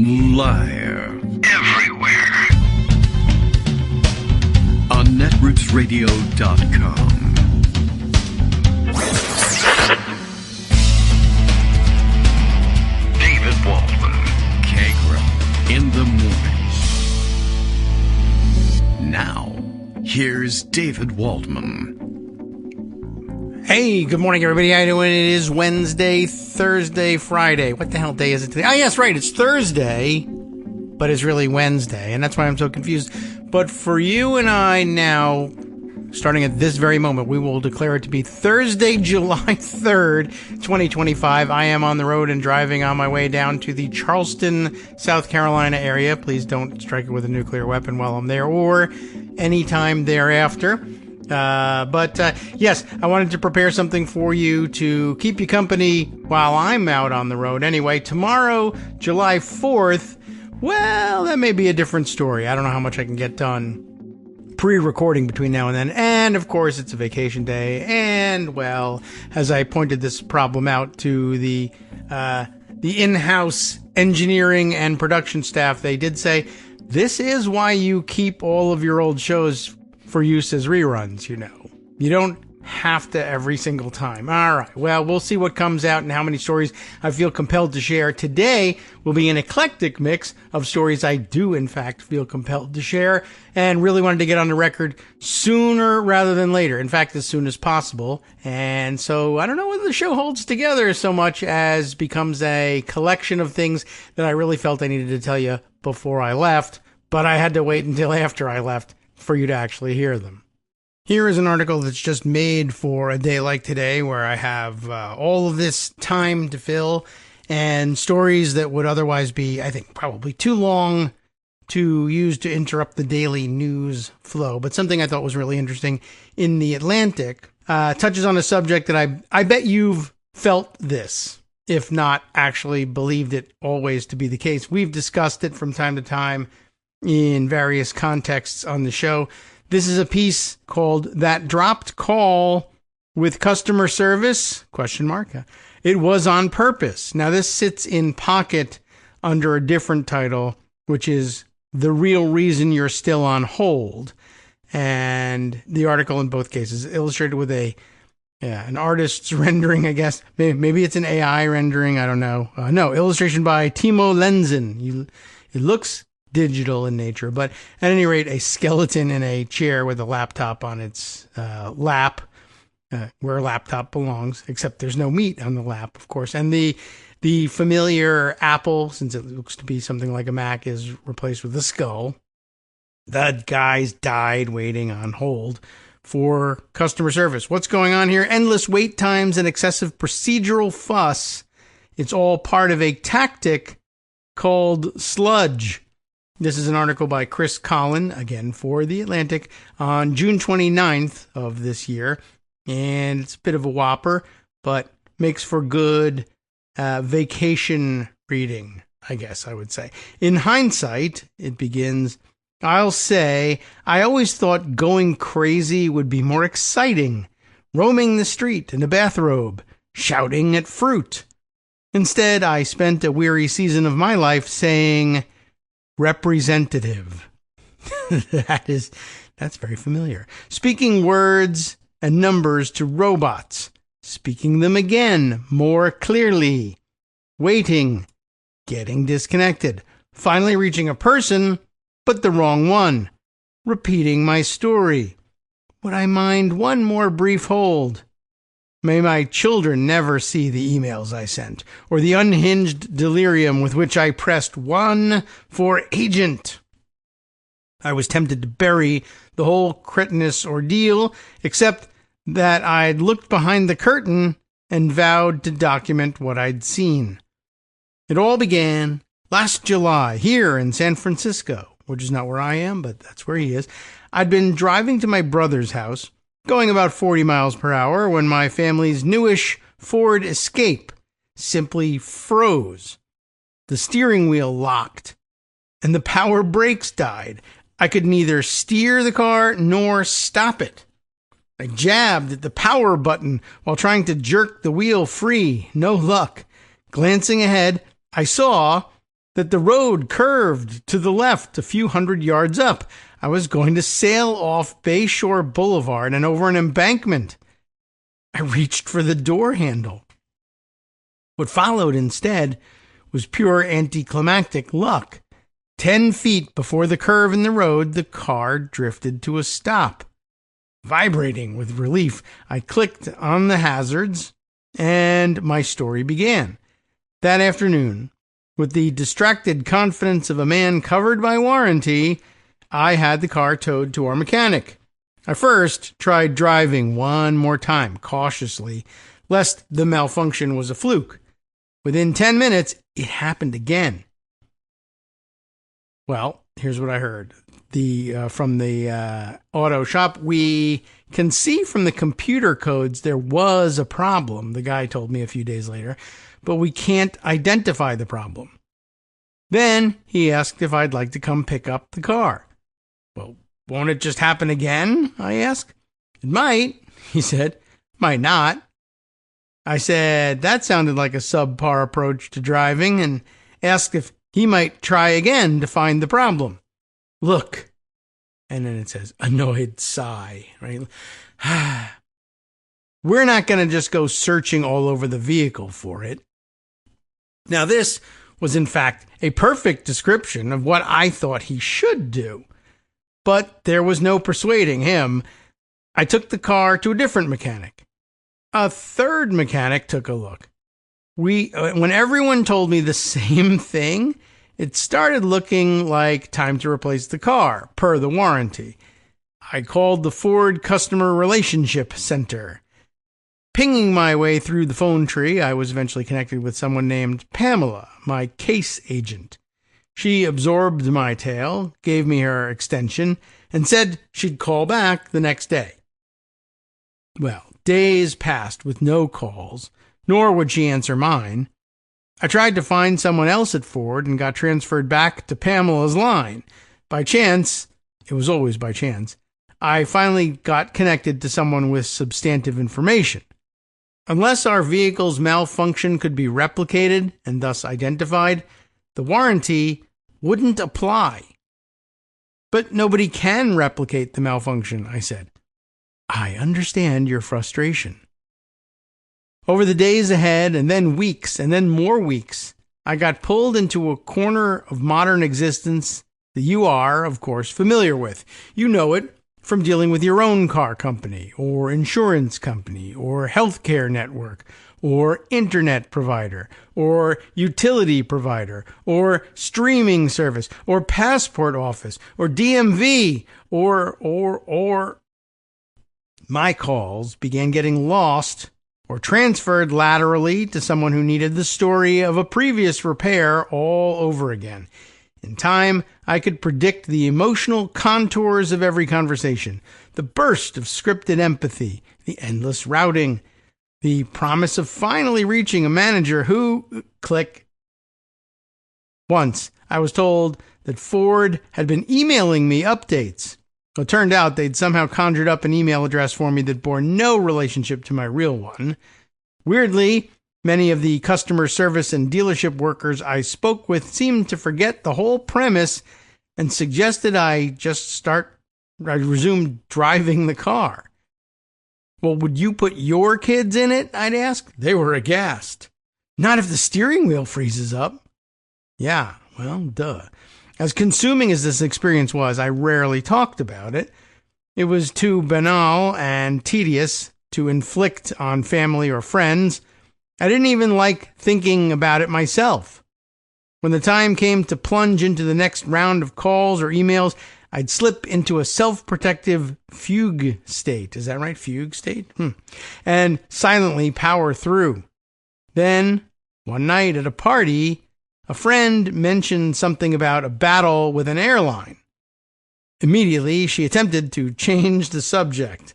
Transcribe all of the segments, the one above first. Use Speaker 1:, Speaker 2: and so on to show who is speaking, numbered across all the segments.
Speaker 1: Live. Everywhere. On netrootsradio.com. David Walman. Kagro. In the morning. Now, here's David Walman.
Speaker 2: Hey, good morning, everybody. How you doing? It is Wednesday, Thursday, Friday. What the hell day is it today? Oh, yes, right. It's Thursday, but it's really Wednesday, and that's why I'm so confused. But for you and I now, starting at this very moment, we will declare it to be Thursday, July 3rd, 2025. I am on the road and driving on my way down to the Charleston, South Carolina area. Please don't strike it with a nuclear weapon while I'm there or anytime thereafter. Yes, I wanted to prepare something for you to keep you company while I'm out on the road. Anyway, tomorrow, July 4th, well, that may be a different story. I don't know how much I can get done pre-recording between now and then. And, of course, it's a vacation day. And, well, as I pointed this problem out to the in-house engineering and production staff, they did say, this is why you keep all of your old shows for use as reruns, you know. You don't have to every single time. All right. Well, we'll see what comes out and how many stories I feel compelled to share. Today will be an eclectic mix of stories I do, in fact, feel compelled to share and really wanted to get on the record sooner rather than later. In fact, as soon as possible. And so I don't know whether the show holds together so much as becomes a collection of things that I really felt I needed to tell you before I left, but I had to wait until after I left for you to actually hear them. Here is an article that's just made for a day like today where I have all of this time to fill and stories that would otherwise be, I think, probably too long to use to interrupt the daily news flow. But something I thought was really interesting in The Atlantic touches on a subject that I bet you've felt this, if not actually believed it always to be the case. We've discussed it from time to time in various contexts on the show. This is a piece called That Dropped Call with Customer Service, ? It was on purpose. Now, this sits in pocket under a different title, which is The Real Reason You're Still on Hold. And the article in both cases illustrated with an artist's rendering, I guess. Maybe it's an AI rendering. I don't know. No, illustration by Timo Lenzen. It looks digital in nature, but at any rate, a skeleton in a chair with a laptop on its lap, where a laptop belongs, except there's no meat on the lap, of course. And the familiar apple, since it looks to be something like a Mac, is replaced with a skull. The guy's died waiting on hold for customer service. What's going on here? Endless wait times and excessive procedural fuss. It's all part of a tactic called sludge. This is an article by Chris Collin, again for The Atlantic, on June 29th of this year. And it's a bit of a whopper, but makes for good vacation reading, I guess I would say. In hindsight, it begins, I'll say, I always thought going crazy would be more exciting. Roaming the street in a bathrobe, shouting at fruit. Instead, I spent a weary season of my life saying, representative. That's very familiar. Speaking words and numbers to robots. Speaking them again more clearly. Waiting. Getting disconnected. Finally reaching a person, but the wrong one. Repeating my story. Would I mind one more brief hold? May my children never see the emails I sent, or the unhinged delirium with which I pressed 1 for agent. I was tempted to bury the whole cretinous ordeal, except that I'd looked behind the curtain and vowed to document what I'd seen. It all began last July, here in San Francisco, which is not where I am, but that's where he is. I'd been driving to my brother's house, going about 40 miles per hour, when my family's newish Ford Escape simply froze. The steering wheel locked, and the power brakes died. I could neither steer the car nor stop it. I jabbed at the power button while trying to jerk the wheel free. No luck. Glancing ahead, I saw that the road curved to the left a few hundred yards up. I was going to sail off Bayshore Boulevard and over an embankment. I reached for the door handle. What followed instead was pure anticlimactic luck. 10 feet before the curve in the road, the car drifted to a stop. Vibrating with relief, I clicked on the hazards, and my story began. That afternoon, with the distracted confidence of a man covered by warranty, I had the car towed to our mechanic. I first tried driving one more time, cautiously, lest the malfunction was a fluke. Within 10 minutes, it happened again. Well, here's what I heard. From the auto shop, we can see from the computer codes there was a problem, the guy told me a few days later, but we can't identify the problem. Then he asked if I'd like to come pick up the car. Well, won't it just happen again? I asked. It might, he said. Might not. I said that sounded like a subpar approach to driving and asked if he might try again to find the problem. Look. And then it says, annoyed sigh, right? We're not going to just go searching all over the vehicle for it. Now, this was in fact a perfect description of what I thought he should do. But there was no persuading him. I took the car to a different mechanic. A third mechanic took a look. When everyone told me the same thing, it started looking like time to replace the car, per the warranty. I called the Ford Customer Relationship Center. Pinging my way through the phone tree, I was eventually connected with someone named Pamela, my case agent. She absorbed my tale, gave me her extension, and said she'd call back the next day. Well, days passed with no calls, nor would she answer mine. I tried to find someone else at Ford and got transferred back to Pamela's line. By chance, it was always by chance, I finally got connected to someone with substantive information. Unless our vehicle's malfunction could be replicated and thus identified, the warranty wouldn't apply. But nobody can replicate the malfunction, I said. I understand your frustration. Over the days ahead, and then weeks, and then more weeks, I got pulled into a corner of modern existence that you are, of course, familiar with. You know it from dealing with your own car company, or insurance company, or healthcare network, or internet provider, or utility provider, or streaming service, or passport office, or DMV, or... My calls began getting lost or transferred laterally to someone who needed the story of a previous repair all over again. In time, I could predict the emotional contours of every conversation, the burst of scripted empathy, the endless routing, the promise of finally reaching a manager who, click. Once, I was told that Ford had been emailing me updates. It turned out they'd somehow conjured up an email address for me that bore no relationship to my real one. Weirdly, many of the customer service and dealership workers I spoke with seemed to forget the whole premise and suggested I resume driving the car. Well, would you put your kids in it? I'd ask. They were aghast. Not if the steering wheel freezes up. Yeah, well, duh. As consuming as this experience was, I rarely talked about it. It was too banal and tedious to inflict on family or friends. I didn't even like thinking about it myself. When the time came to plunge into the next round of calls or emails, I'd slip into a self-protective fugue state. Is that right? Fugue state? And silently power through. Then, one night at a party, a friend mentioned something about a battle with an airline. Immediately, she attempted to change the subject.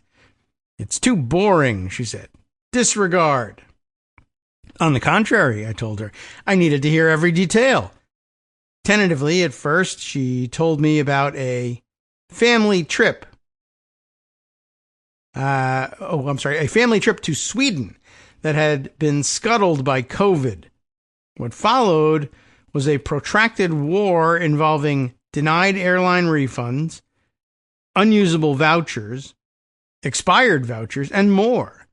Speaker 2: It's too boring, she said. Disregard. On the contrary, I told her, I needed to hear every detail. Tentatively, at first, she told me about a family trip. A family trip to Sweden that had been scuttled by COVID. What followed was a protracted war involving denied airline refunds, unusable vouchers, expired vouchers, and more.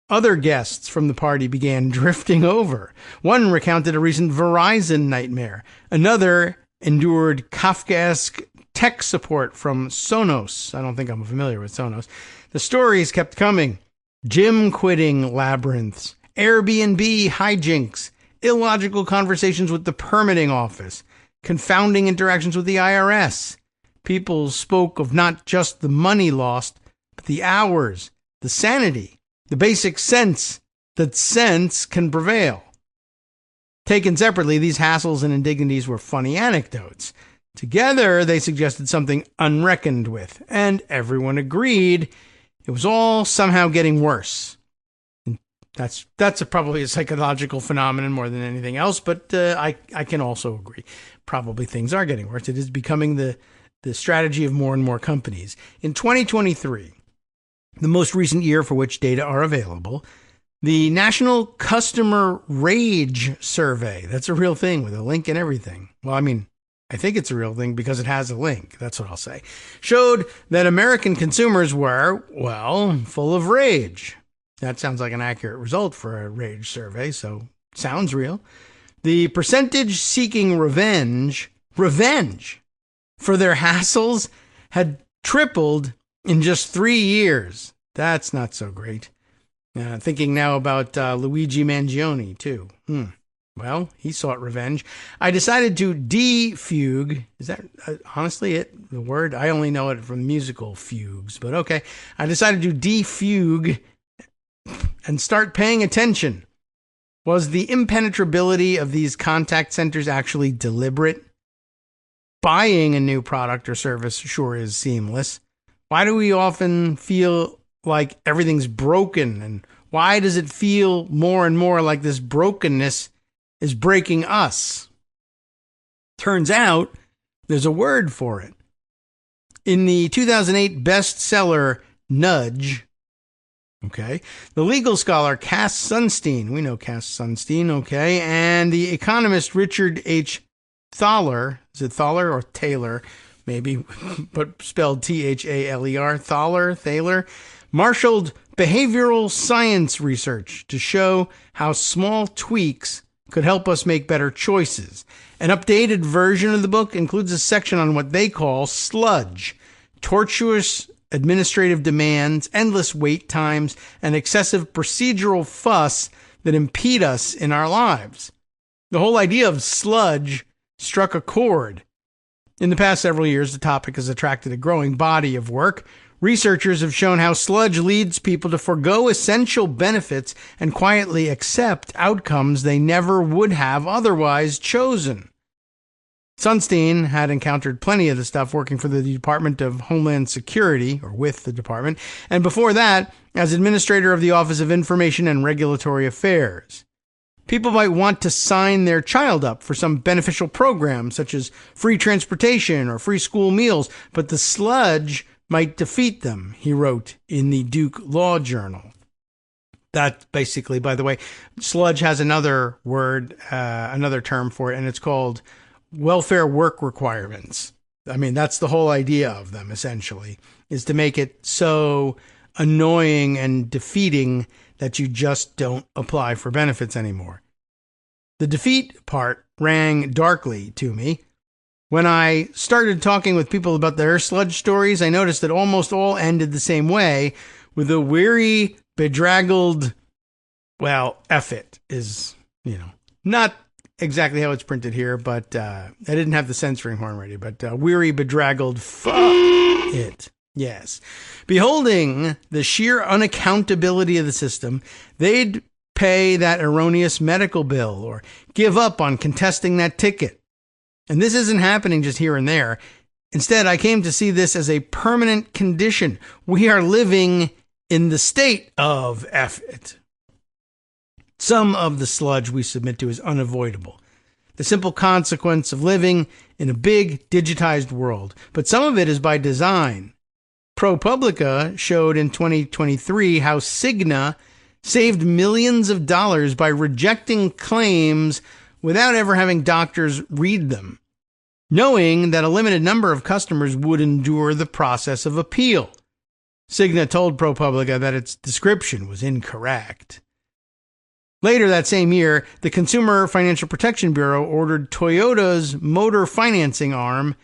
Speaker 2: Other guests from the party began drifting over. One recounted a recent Verizon nightmare. Another endured Kafkaesque tech support from Sonos. I don't think I'm familiar with Sonos. The stories kept coming. Gym quitting labyrinths, Airbnb hijinks, illogical conversations with the permitting office, confounding interactions with the IRS. People spoke of not just the money lost, but the hours, the sanity, the basic sense that sense can prevail. Taken separately, these hassles and indignities were funny anecdotes. Together, they suggested something unreckoned with, and everyone agreed it was all somehow getting worse. And that's probably a psychological phenomenon more than anything else, but I can also agree. Probably things are getting worse. It is becoming the strategy of more and more companies. In 2023, the most recent year for which data are available, the National Customer Rage Survey, that's a real thing with a link and everything. Well, I mean, I think it's a real thing because it has a link. That's what I'll say. Showed that American consumers were, well, full of rage. That sounds like an accurate result for a rage survey, so sounds real. The percentage seeking revenge for their hassles had tripled in just 3 years. That's not so great. Thinking now about Luigi Mangione, too. Well, he sought revenge. I decided to defugue. Is that honestly it? The word? I only know it from musical fugues, but okay. I decided to defugue and start paying attention. Was the impenetrability of these contact centers actually deliberate? Buying a new product or service sure is seamless. Why do we often feel like everything's broken? And why does it feel more and more like this brokenness is breaking us? Turns out there's a word for it. In the 2008 bestseller Nudge, okay, the legal scholar Cass Sunstein, we know Cass Sunstein, okay, and the economist Richard H. Thaler, is it Thaler or Taylor? Maybe, but spelled Thaler, Thaler, marshaled behavioral science research to show how small tweaks could help us make better choices. An updated version of the book includes a section on what they call sludge, tortuous administrative demands, endless wait times, and excessive procedural fuss that impede us in our lives. The whole idea of sludge struck a chord. In the past several years, the topic has attracted a growing body of work. Researchers have shown how sludge leads people to forego essential benefits and quietly accept outcomes they never would have otherwise chosen. Sunstein had encountered plenty of the stuff working for the Department of Homeland Security, or with the department, and before that, as administrator of the Office of Information and Regulatory Affairs. People might want to sign their child up for some beneficial program, such as free transportation or free school meals, but the sludge might defeat them, he wrote in the Duke Law Journal. That basically, by the way, sludge has another word, another term for it, and it's called welfare work requirements. I mean, that's the whole idea of them, essentially, is to make it so annoying and defeating that you just don't apply for benefits anymore. The defeat part rang darkly to me. When I started talking with people about their sludge stories, I noticed that almost all ended the same way, with a weary, bedraggled, well, F it is, not exactly how it's printed here, but I didn't have the censoring horn ready, but weary, bedraggled, fuck it. Yes. Beholding the sheer unaccountability of the system, they'd pay that erroneous medical bill or give up on contesting that ticket. And this isn't happening just here and there. Instead, I came to see this as a permanent condition. We are living in the state of F it. Some of the sludge we submit to is unavoidable. The simple consequence of living in a big digitized world. But some of it is by design. ProPublica showed in 2023 how Cigna saved millions of dollars by rejecting claims without ever having doctors read them, knowing that a limited number of customers would endure the process of appeal. Cigna told ProPublica that its description was incorrect. Later that same year, the Consumer Financial Protection Bureau ordered Toyota's motor financing arm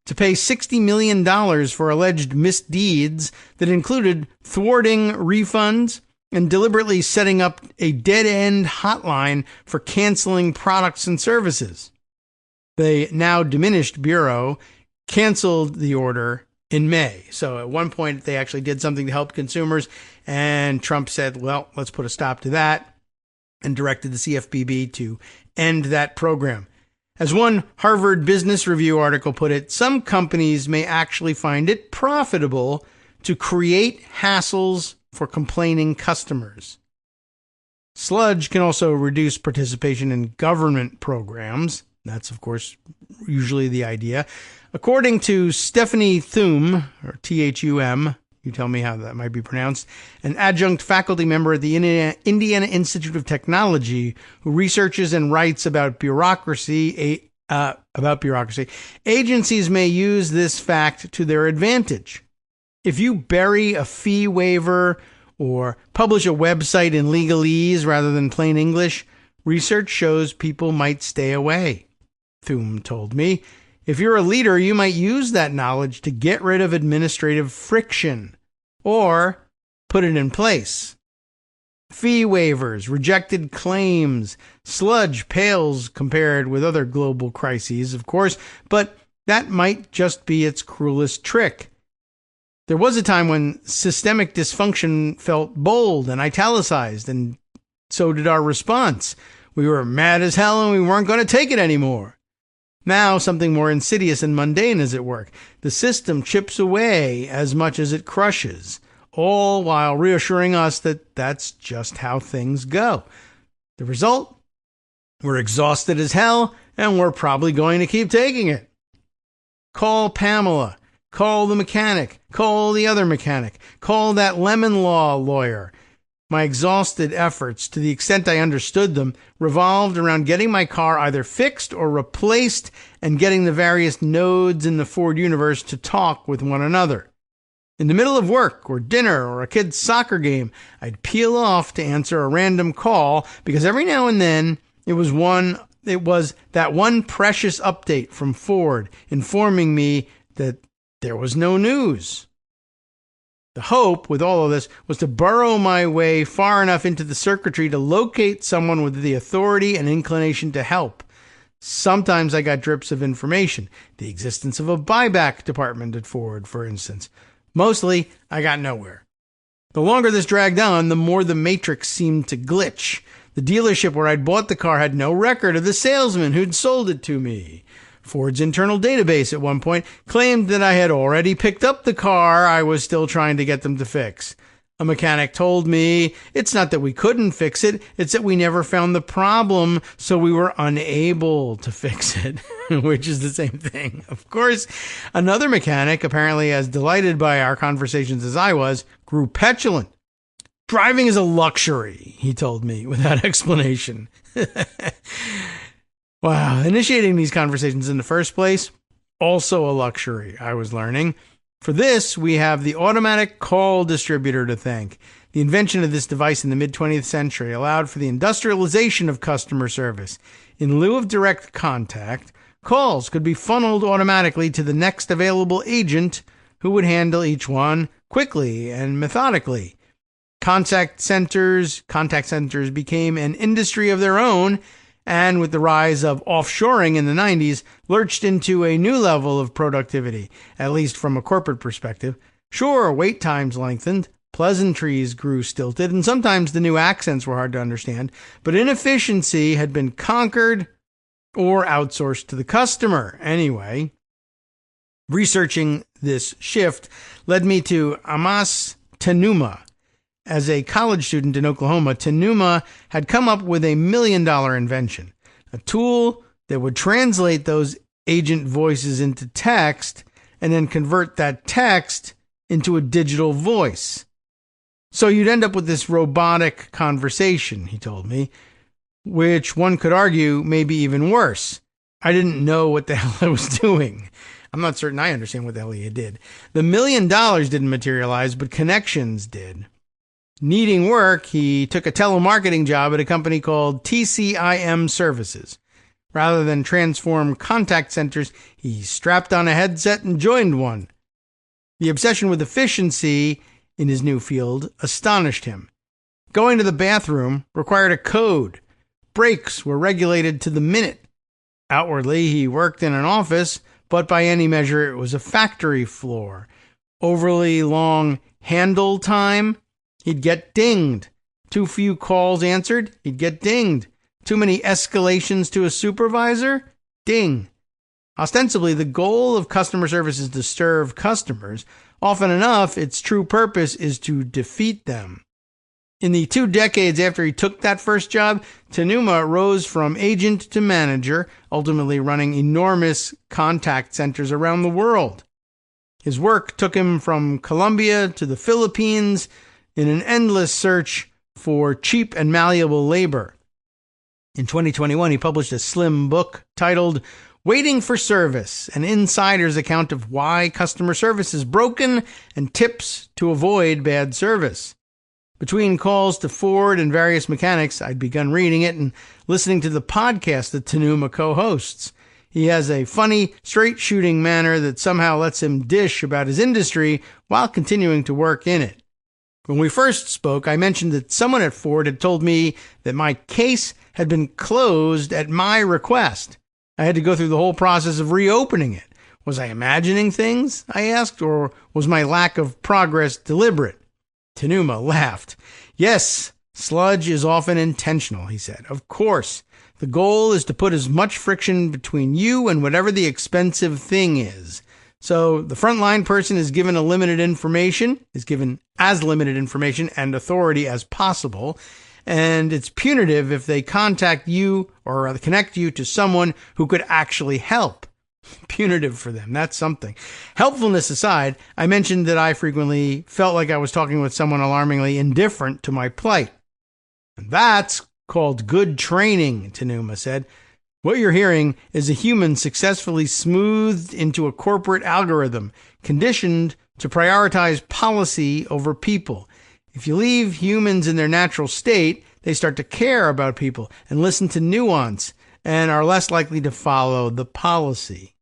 Speaker 2: to pay $60 million for alleged misdeeds that included thwarting refunds and deliberately setting up a dead-end hotline for canceling products and services. The now diminished Bureau canceled the order in May. So at one point, they actually did something to help consumers, and Trump said, well, let's put a stop to that, and directed the CFPB to end that program. As one Harvard Business Review article put it, some companies may actually find it profitable to create hassles for complaining customers. Sludge can also reduce participation in government programs. That's, of course, usually the idea. According to Stephanie Thum, or Thum, you tell me how that might be pronounced, an adjunct faculty member at the Indiana Institute of Technology who researches and writes about bureaucracy, agencies may use this fact to their advantage. If you bury a fee waiver or publish a website in legalese rather than plain English, research shows people might stay away, Thum told me. If you're a leader, you might use that knowledge to get rid of administrative friction or put it in place. Fee waivers, rejected claims, sludge pales compared with other global crises, of course, but that might just be its cruelest trick. There was a time when systemic dysfunction felt bold and italicized, and so did our response. We were mad as hell and we weren't going to take it anymore. Now something more insidious and mundane is at work. The system chips away as much as it crushes, all while reassuring us that that's just how things go. The result? We're exhausted as hell, and we're probably going to keep taking it. Call Pamela. Call the mechanic. Call the other mechanic. Call that lemon law lawyer. My exhausted efforts, to the extent I understood them, revolved around getting my car either fixed or replaced and getting the various nodes in the Ford universe to talk with one another. In the middle of work or dinner or a kid's soccer game, I'd peel off to answer a random call because every now and then it was that one precious update from Ford informing me that there was no news. The hope with all of this was to burrow my way far enough into the circuitry to locate someone with the authority and inclination to help. Sometimes I got drips of information, the existence of a buyback department at Ford, for instance. Mostly, I got nowhere. The longer this dragged on, the more the matrix seemed to glitch. The dealership where I'd bought the car had no record of the salesman who'd sold it to me. Ford's internal database at one point claimed that I had already picked up the car I was still trying to get them to fix. A mechanic told me it's not that we couldn't fix it, it's that we never found the problem, so we were unable to fix it, which is the same thing. Of course, another mechanic, apparently as delighted by our conversations as I was, grew petulant. Driving is a luxury, he told me without explanation. Wow, initiating these conversations in the first place, also a luxury, I was learning. For this, we have the automatic call distributor to thank. The invention of this device in the mid-20th century allowed for the industrialization of customer service. In lieu of direct contact, calls could be funneled automatically to the next available agent who would handle each one quickly and methodically. Contact centers became an industry of their own, and with the rise of offshoring in the 90s, lurched into a new level of productivity, at least from a corporate perspective. Sure, wait times lengthened, pleasantries grew stilted, and sometimes the new accents were hard to understand, but inefficiency had been conquered or outsourced to the customer anyway. Researching this shift led me to Amos Tenuma. As a college student in Oklahoma, Tenuma had come up with $1 million invention, a tool that would translate those agent voices into text and then convert that text into a digital voice. So you'd end up with this robotic conversation, he told me. which one could argue may be even worse. I didn't know what the hell I was doing. I'm not certain I understand what the hell he did. The $1 million didn't materialize, but connections did. Needing work, he took a telemarketing job at a company called TCIM Services. Rather than transform contact centers, he strapped on a headset and joined one. The obsession with efficiency in his new field astonished him. Going to the bathroom required a code. Breaks were regulated to the minute. Outwardly, he worked in an office, but by any measure, it was a factory floor. Overly long handle time, he'd get dinged. Too few calls answered, he'd get dinged. Too many escalations to a supervisor, ding. Ostensibly, the goal of customer service is to serve customers. Often enough, its true purpose is to defeat them. In the 2 decades after he took that first job, Tanuma rose from agent to manager, ultimately running enormous contact centers around the world. His work took him from Colombia to the Philippines in an endless search for cheap and malleable labor. In 2021, he published a slim book titled Waiting for Service, an insider's account of why customer service is broken and tips to avoid bad service. Between calls to Ford and various mechanics, I'd begun reading it and listening to the podcast that Tanuma co-hosts. He has a funny, straight-shooting manner that somehow lets him dish about his industry while continuing to work in it. When we first spoke, I mentioned that someone at Ford had told me that my case had been closed at my request. I had to go through the whole process of reopening it. Was I imagining things, I asked, or was my lack of progress deliberate? Tanuma laughed. Yes, sludge is often intentional, he said. Of course, the goal is to put as much friction between you and whatever the expensive thing is. So the frontline person is given as limited information and authority as possible, and it's punitive if they contact you or connect you to someone who could actually help. Punitive for them, that's something. Helpfulness aside, I mentioned that I frequently felt like I was talking with someone alarmingly indifferent to my plight. And that's called good training, Tanuma said. What you're hearing is a human successfully smoothed into a corporate algorithm, conditioned to prioritize policy over people. If you leave humans in their natural state, they start to care about people and listen to nuance and are less likely to follow the policy.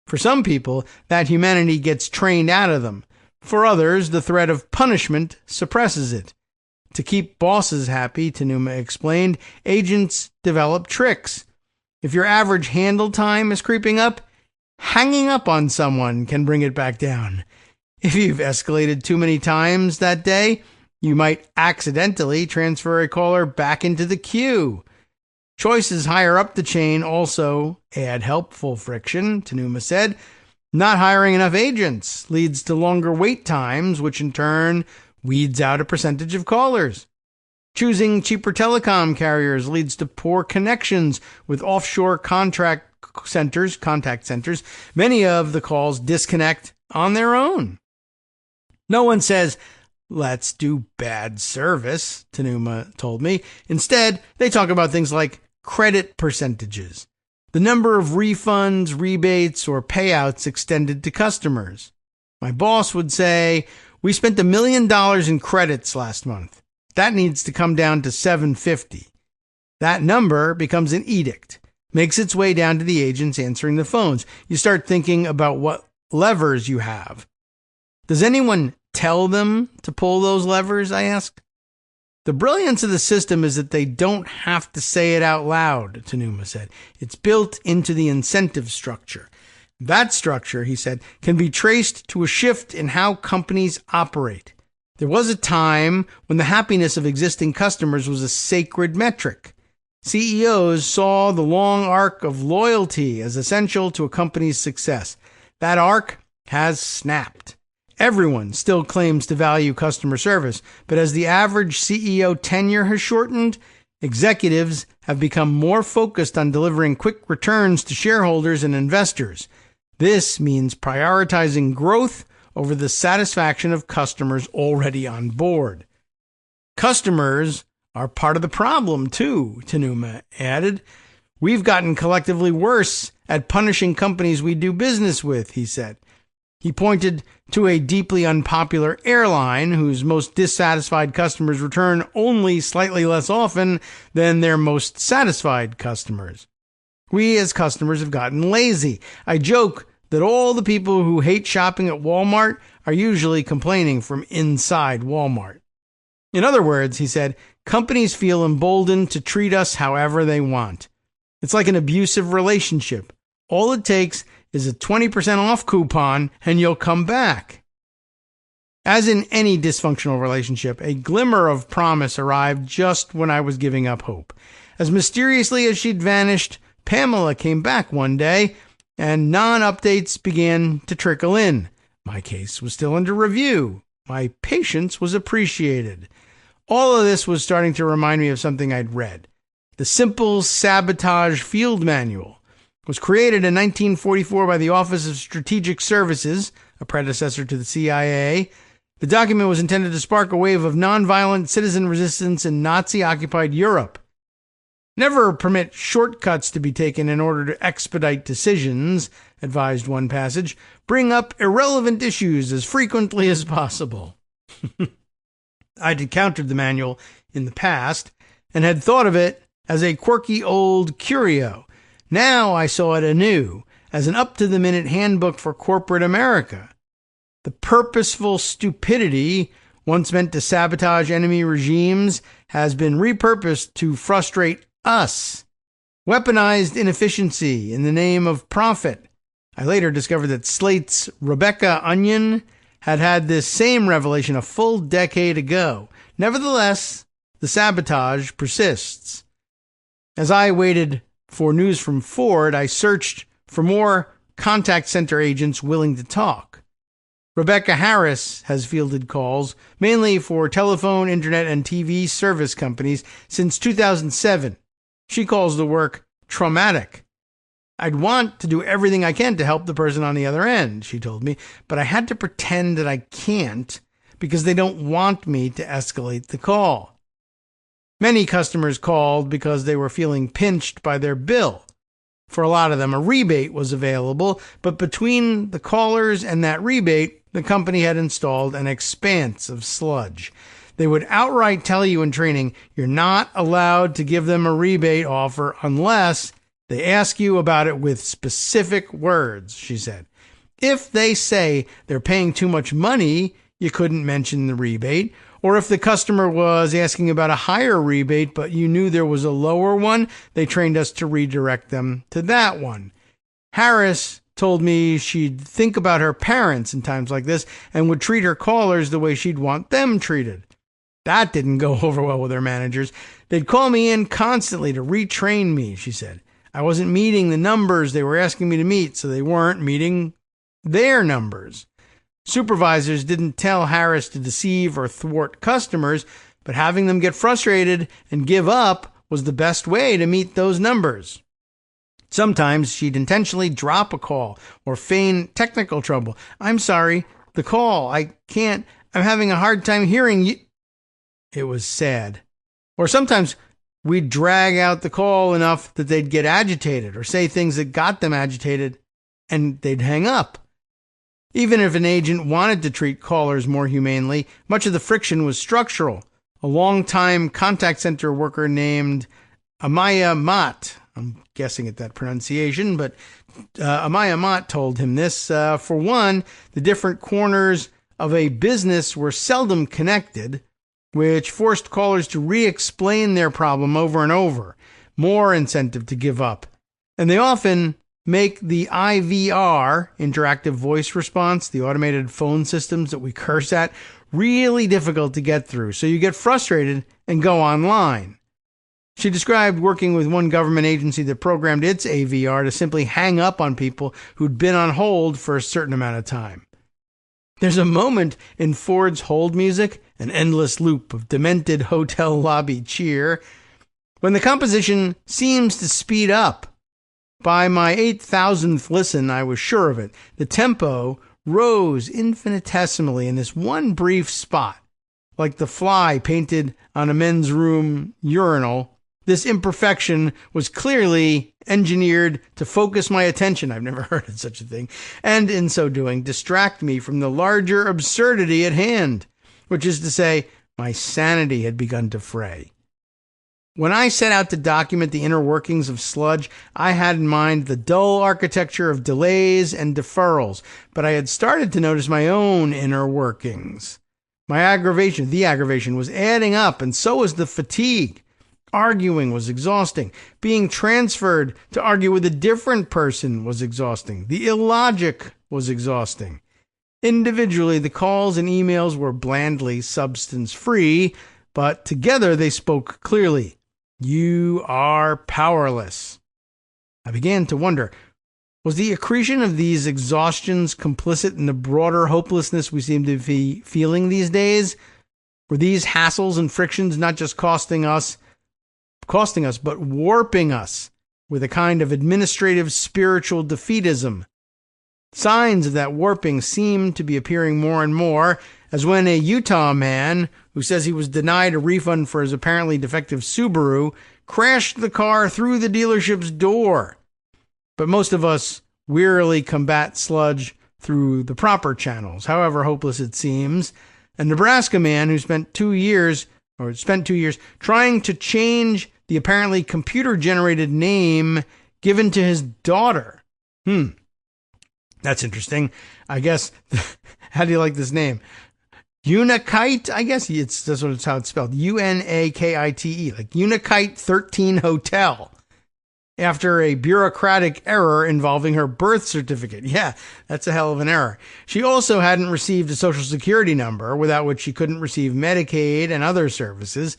Speaker 2: For some people, that humanity gets trained out of them. For others, the threat of punishment suppresses it. To keep bosses happy, Tanuma explained, agents develop tricks. If your average handle time is creeping up, hanging up on someone can bring it back down. If you've escalated too many times that day, you might accidentally transfer a caller back into the queue. Choices higher up the chain also add helpful friction, Tanuma said. Not hiring enough agents leads to longer wait times, which in turn weeds out a percentage of callers. Choosing cheaper telecom carriers leads to poor connections with offshore contact centers. Many of the calls disconnect on their own. No one says, let's do bad service, Tanuma told me. Instead, they talk about things like credit percentages, the number of refunds, rebates, or payouts extended to customers. My boss would say, we spent $1 million in credits last month. That needs to come down to $750. That number becomes an edict, makes its way down to the agents answering the phones. You start thinking about what levers you have. Does anyone tell them to pull those levers, I asked. The brilliance of the system is that they don't have to say it out loud, Tanuma said. It's built into the incentive structure. That structure, he said, can be traced to a shift in how companies operate. There was a time when the happiness of existing customers was a sacred metric. CEOs saw the long arc of loyalty as essential to a company's success. That arc has snapped. Everyone still claims to value customer service, but as the average CEO tenure has shortened, executives have become more focused on delivering quick returns to shareholders and investors. This means prioritizing growth over the satisfaction of customers already on board. Customers are part of the problem, too, Tanuma added. We've gotten collectively worse at punishing companies we do business with, he said. He pointed to a deeply unpopular airline whose most dissatisfied customers return only slightly less often than their most satisfied customers. We as customers have gotten lazy. I joke that all the people who hate shopping at Walmart are usually complaining from inside Walmart. In other words, he said, companies feel emboldened to treat us however they want. It's like an abusive relationship. All it takes is a 20% off coupon and you'll come back. As in any dysfunctional relationship, a glimmer of promise arrived just when I was giving up hope. As mysteriously as she'd vanished, Pamela came back one day and non-updates began to trickle in. My case was still under review. My patience was appreciated. All of this was starting to remind me of something I'd read. The Simple Sabotage Field Manual was created in 1944 by the Office of Strategic Services, a predecessor to the CIA. The document was intended to spark a wave of nonviolent citizen resistance in Nazi-occupied Europe. Never permit shortcuts to be taken in order to expedite decisions, advised one passage. Bring up irrelevant issues as frequently as possible. I'd encountered the manual in the past and had thought of it as a quirky old curio. Now I saw it anew as an up-to-the-minute handbook for corporate America. The purposeful stupidity once meant to sabotage enemy regimes has been repurposed to frustrate us. Weaponized inefficiency in the name of profit. I later discovered that Slate's Rebecca Onion had this same revelation a full decade ago. Nevertheless, the sabotage persists. As I waited for news from Ford, I searched for more contact center agents willing to talk. Rebecca Harris has fielded calls, mainly for telephone, internet, and TV service companies since 2007. She calls the work traumatic. I'd want to do everything I can to help the person on the other end, she told me, but I had to pretend that I can't because they don't want me to escalate the call. Many customers called because they were feeling pinched by their bill. For a lot of them, a rebate was available, but between the callers and that rebate, the company had installed an expanse of sludge. They would outright tell you in training, you're not allowed to give them a rebate offer unless they ask you about it with specific words, she said. If they say they're paying too much money, you couldn't mention the rebate. Or if the customer was asking about a higher rebate, but you knew there was a lower one, they trained us to redirect them to that one. Harris told me she'd think about her parents in times like this and would treat her callers the way she'd want them treated. That didn't go over well with her managers. They'd call me in constantly to retrain me, she said. I wasn't meeting the numbers they were asking me to meet, so they weren't meeting their numbers. Supervisors didn't tell Harris to deceive or thwart customers, but having them get frustrated and give up was the best way to meet those numbers. Sometimes she'd intentionally drop a call or feign technical trouble. I'm sorry, the call, I'm having a hard time hearing you. It was sad. Or sometimes we'd drag out the call enough that they'd get agitated or say things that got them agitated and they'd hang up. Even if an agent wanted to treat callers more humanely, much of the friction was structural. A long-time contact center worker named Amaya Mott, I'm guessing at that pronunciation, but Amaya Mott told him this. For one, the different corners of a business were seldom connected, which forced callers to re-explain their problem over and over. More incentive to give up. And they often make the IVR, interactive voice response, the automated phone systems that we curse at, really difficult to get through. So you get frustrated and go online. She described working with one government agency that programmed its AVR to simply hang up on people who'd been on hold for a certain amount of time. There's a moment in Ford's hold music, an endless loop of demented hotel lobby cheer, when the composition seems to speed up. By my 8,000th listen, I was sure of it. The tempo rose infinitesimally in this one brief spot. like the fly painted on a men's room urinal. This imperfection was clearly engineered to focus my attention. I've never heard of such a thing. And in so doing, distract me from the larger absurdity at hand, which is to say, my sanity had begun to fray. When I set out to document the inner workings of sludge, I had in mind the dull architecture of delays and deferrals, but I had started to notice my own inner workings. The aggravation was adding up, and so was the fatigue. Arguing was exhausting. Being transferred to argue with a different person was exhausting. The illogic was exhausting. Individually, the calls and emails were blandly substance-free, but together they spoke clearly. You are powerless. I began to wonder, was the accretion of these exhaustions complicit in the broader hopelessness we seem to be feeling these days? Were these hassles and frictions not just costing us, but warping us with a kind of administrative spiritual defeatism? Signs of that warping seem to be appearing more and more, as when a Utah man who says he was denied a refund for his apparently defective Subaru crashed the car through the dealership's door. But most of us wearily combat sludge through the proper channels, however hopeless it seems. A Nebraska man who spent 2 years trying to change the apparently computer-generated name given to his daughter. That's interesting. I guess, how do you like this name? Unikite, I guess that's how it's spelled. Unakite, like Unikite 13 Hotel, after a bureaucratic error involving her birth certificate. Yeah, that's a hell of an error. She also hadn't received a social security number, without which she couldn't receive Medicaid and other services.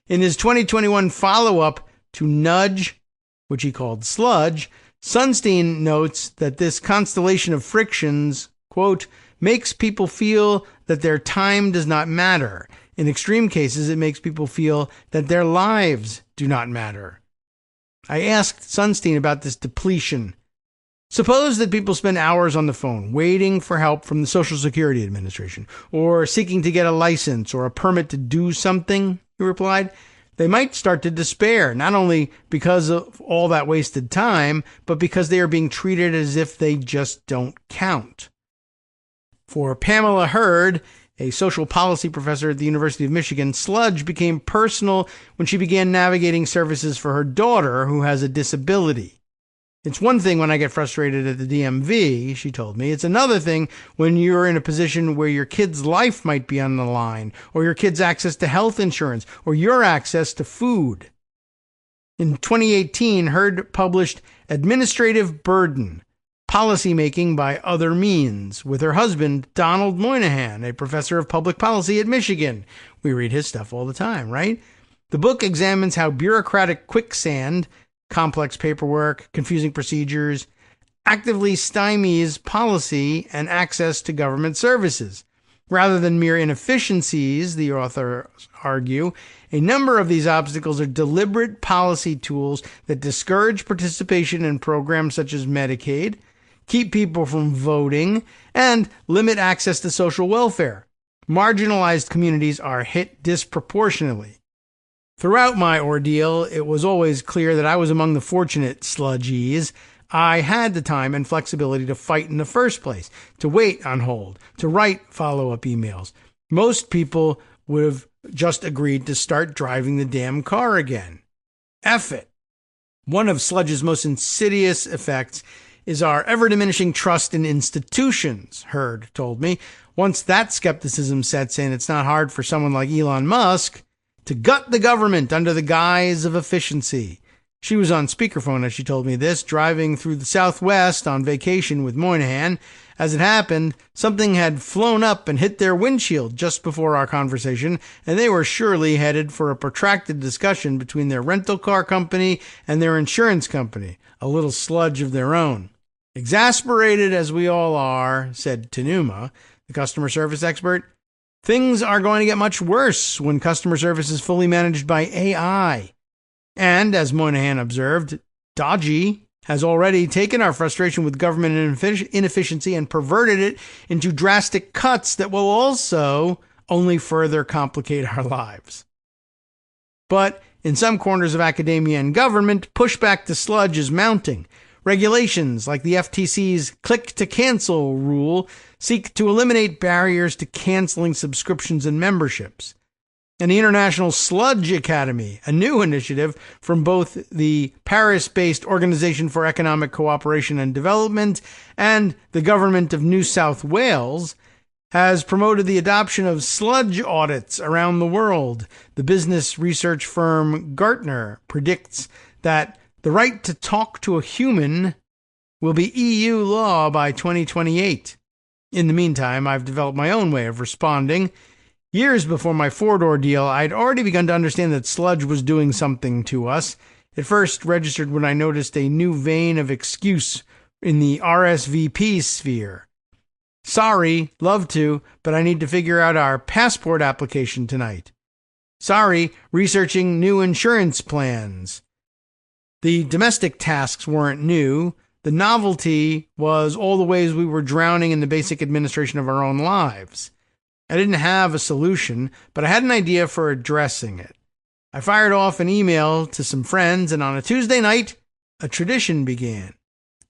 Speaker 2: In his 2021 follow-up to Nudge, which he called Sludge, Sunstein notes that this constellation of frictions, quote, makes people feel that their time does not matter. In extreme cases, it makes people feel that their lives do not matter. I asked Sunstein about this depletion. Suppose that people spend hours on the phone waiting for help from the Social Security Administration, or seeking to get a license or a permit to do something, he replied. They might start to despair, not only because of all that wasted time, but because they are being treated as if they just don't count. For Pamela Hurd, a social policy professor at the University of Michigan, sludge became personal when she began navigating services for her daughter who has a disability. It's one thing when I get frustrated at the DMV, she told me. It's another thing when you're in a position where your kid's life might be on the line, or your kid's access to health insurance, or your access to food. In 2018, Hurd published Administrative Burden, Policymaking by Other Means, with her husband, Donald Moynihan, a professor of public policy at Michigan. We read his stuff all the time, right? The book examines how bureaucratic quicksand, complex paperwork, confusing procedures, actively stymies policy and access to government services. Rather than mere inefficiencies, the authors argue, a number of these obstacles are deliberate policy tools that discourage participation in programs such as Medicaid, keep people from voting, and limit access to social welfare. Marginalized communities are hit disproportionately. Throughout my ordeal, it was always clear that I was among the fortunate sludgies. I had the time and flexibility to fight in the first place, to wait on hold, to write follow-up emails. Most people would have just agreed to start driving the damn car again. F it. One of sludge's most insidious effects is our ever-diminishing trust in institutions, Hurd told me. Once that skepticism sets in, it's not hard for someone like Elon Musk to gut the government under the guise of efficiency. She was on speakerphone as she told me this, driving through the Southwest on vacation with Moynihan. As it happened, something had flown up and hit their windshield just before our conversation, and they were surely headed for a protracted discussion between their rental car company and their insurance company, a little sludge of their own. Exasperated as we all are, said Tanuma, the customer service expert, things are going to get much worse when customer service is fully managed by AI. And, as Moynihan observed, DOGE has already taken our frustration with government inefficiency and perverted it into drastic cuts that will also only further complicate our lives. But in some corners of academia and government, pushback to sludge is mounting. Regulations like the FTC's click-to-cancel rule seek to eliminate barriers to canceling subscriptions and memberships. And the International Sludge Academy, a new initiative from both the Paris-based Organization for Economic Cooperation and Development and the Government of New South Wales, has promoted the adoption of sludge audits around the world. The business research firm Gartner predicts that the right to talk to a human will be EU law by 2028. In the meantime, I've developed my own way of responding. Years before my Ford ordeal, I'd already begun to understand that sludge was doing something to us. It first registered when I noticed a new vein of excuse in the RSVP sphere. Sorry, love to, but I need to figure out our passport application tonight. Sorry, researching new insurance plans. The domestic tasks weren't new. The novelty was all the ways we were drowning in the basic administration of our own lives. I didn't have a solution, but I had an idea for addressing it. I fired off an email to some friends, and on a Tuesday night, a tradition began.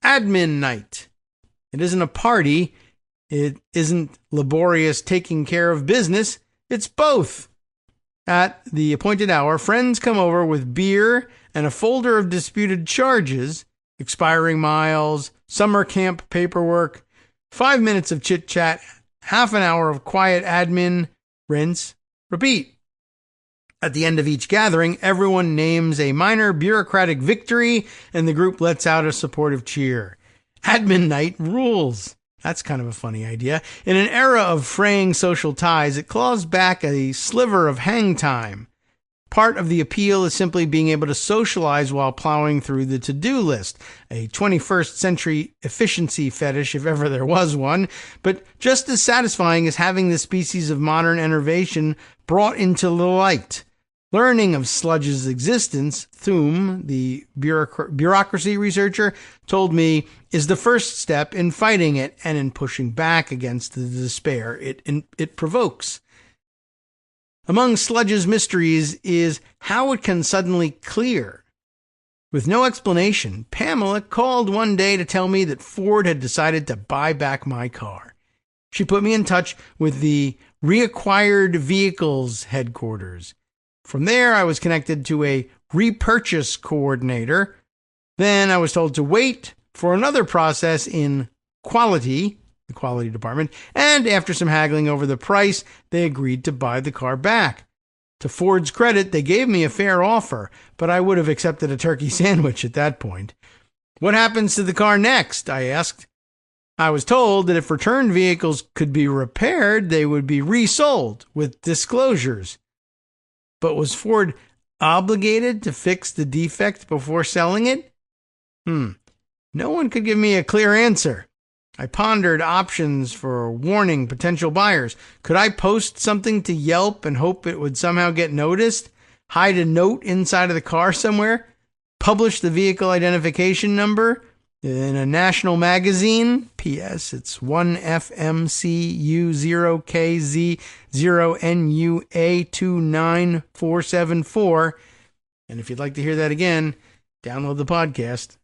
Speaker 2: Admin night. It isn't a party. It isn't laborious taking care of business. It's both. At the appointed hour, friends come over with beer and a folder of disputed charges, expiring miles, summer camp paperwork, 5 minutes of chit-chat, half an hour of quiet admin, rinse, repeat. At the end of each gathering, everyone names a minor bureaucratic victory, and the group lets out a supportive cheer. Admin night rules. That's kind of a funny idea. In an era of fraying social ties, it claws back a sliver of hang time. Part of the appeal is simply being able to socialize while plowing through the to-do list, a 21st century efficiency fetish if ever there was one, but just as satisfying as having this species of modern enervation brought into the light. Learning of sludge's existence, Thum, the bureaucracy researcher, told me is the first step in fighting it and in pushing back against the despair it provokes. Among sludge's mysteries is how it can suddenly clear. With no explanation, Pamela called one day to tell me that Ford had decided to buy back my car. She put me in touch with the reacquired vehicles headquarters. From there, I was connected to a repurchase coordinator. Then I was told to wait for another process in quality, the quality department, and after some haggling over the price, they agreed to buy the car back. To Ford's credit, they gave me a fair offer, but I would have accepted a turkey sandwich at that point. What happens to the car next? I asked. I was told that if returned vehicles could be repaired, they would be resold with disclosures. But was Ford obligated to fix the defect before selling it? No one could give me a clear answer. I pondered options for warning potential buyers. Could I post something to Yelp and hope it would somehow get noticed? Hide a note inside of the car somewhere? Publish the vehicle identification number in a national magazine? P.S. It's 1FMCU0KZ0NUA29474. And if you'd like to hear that again, download the podcast.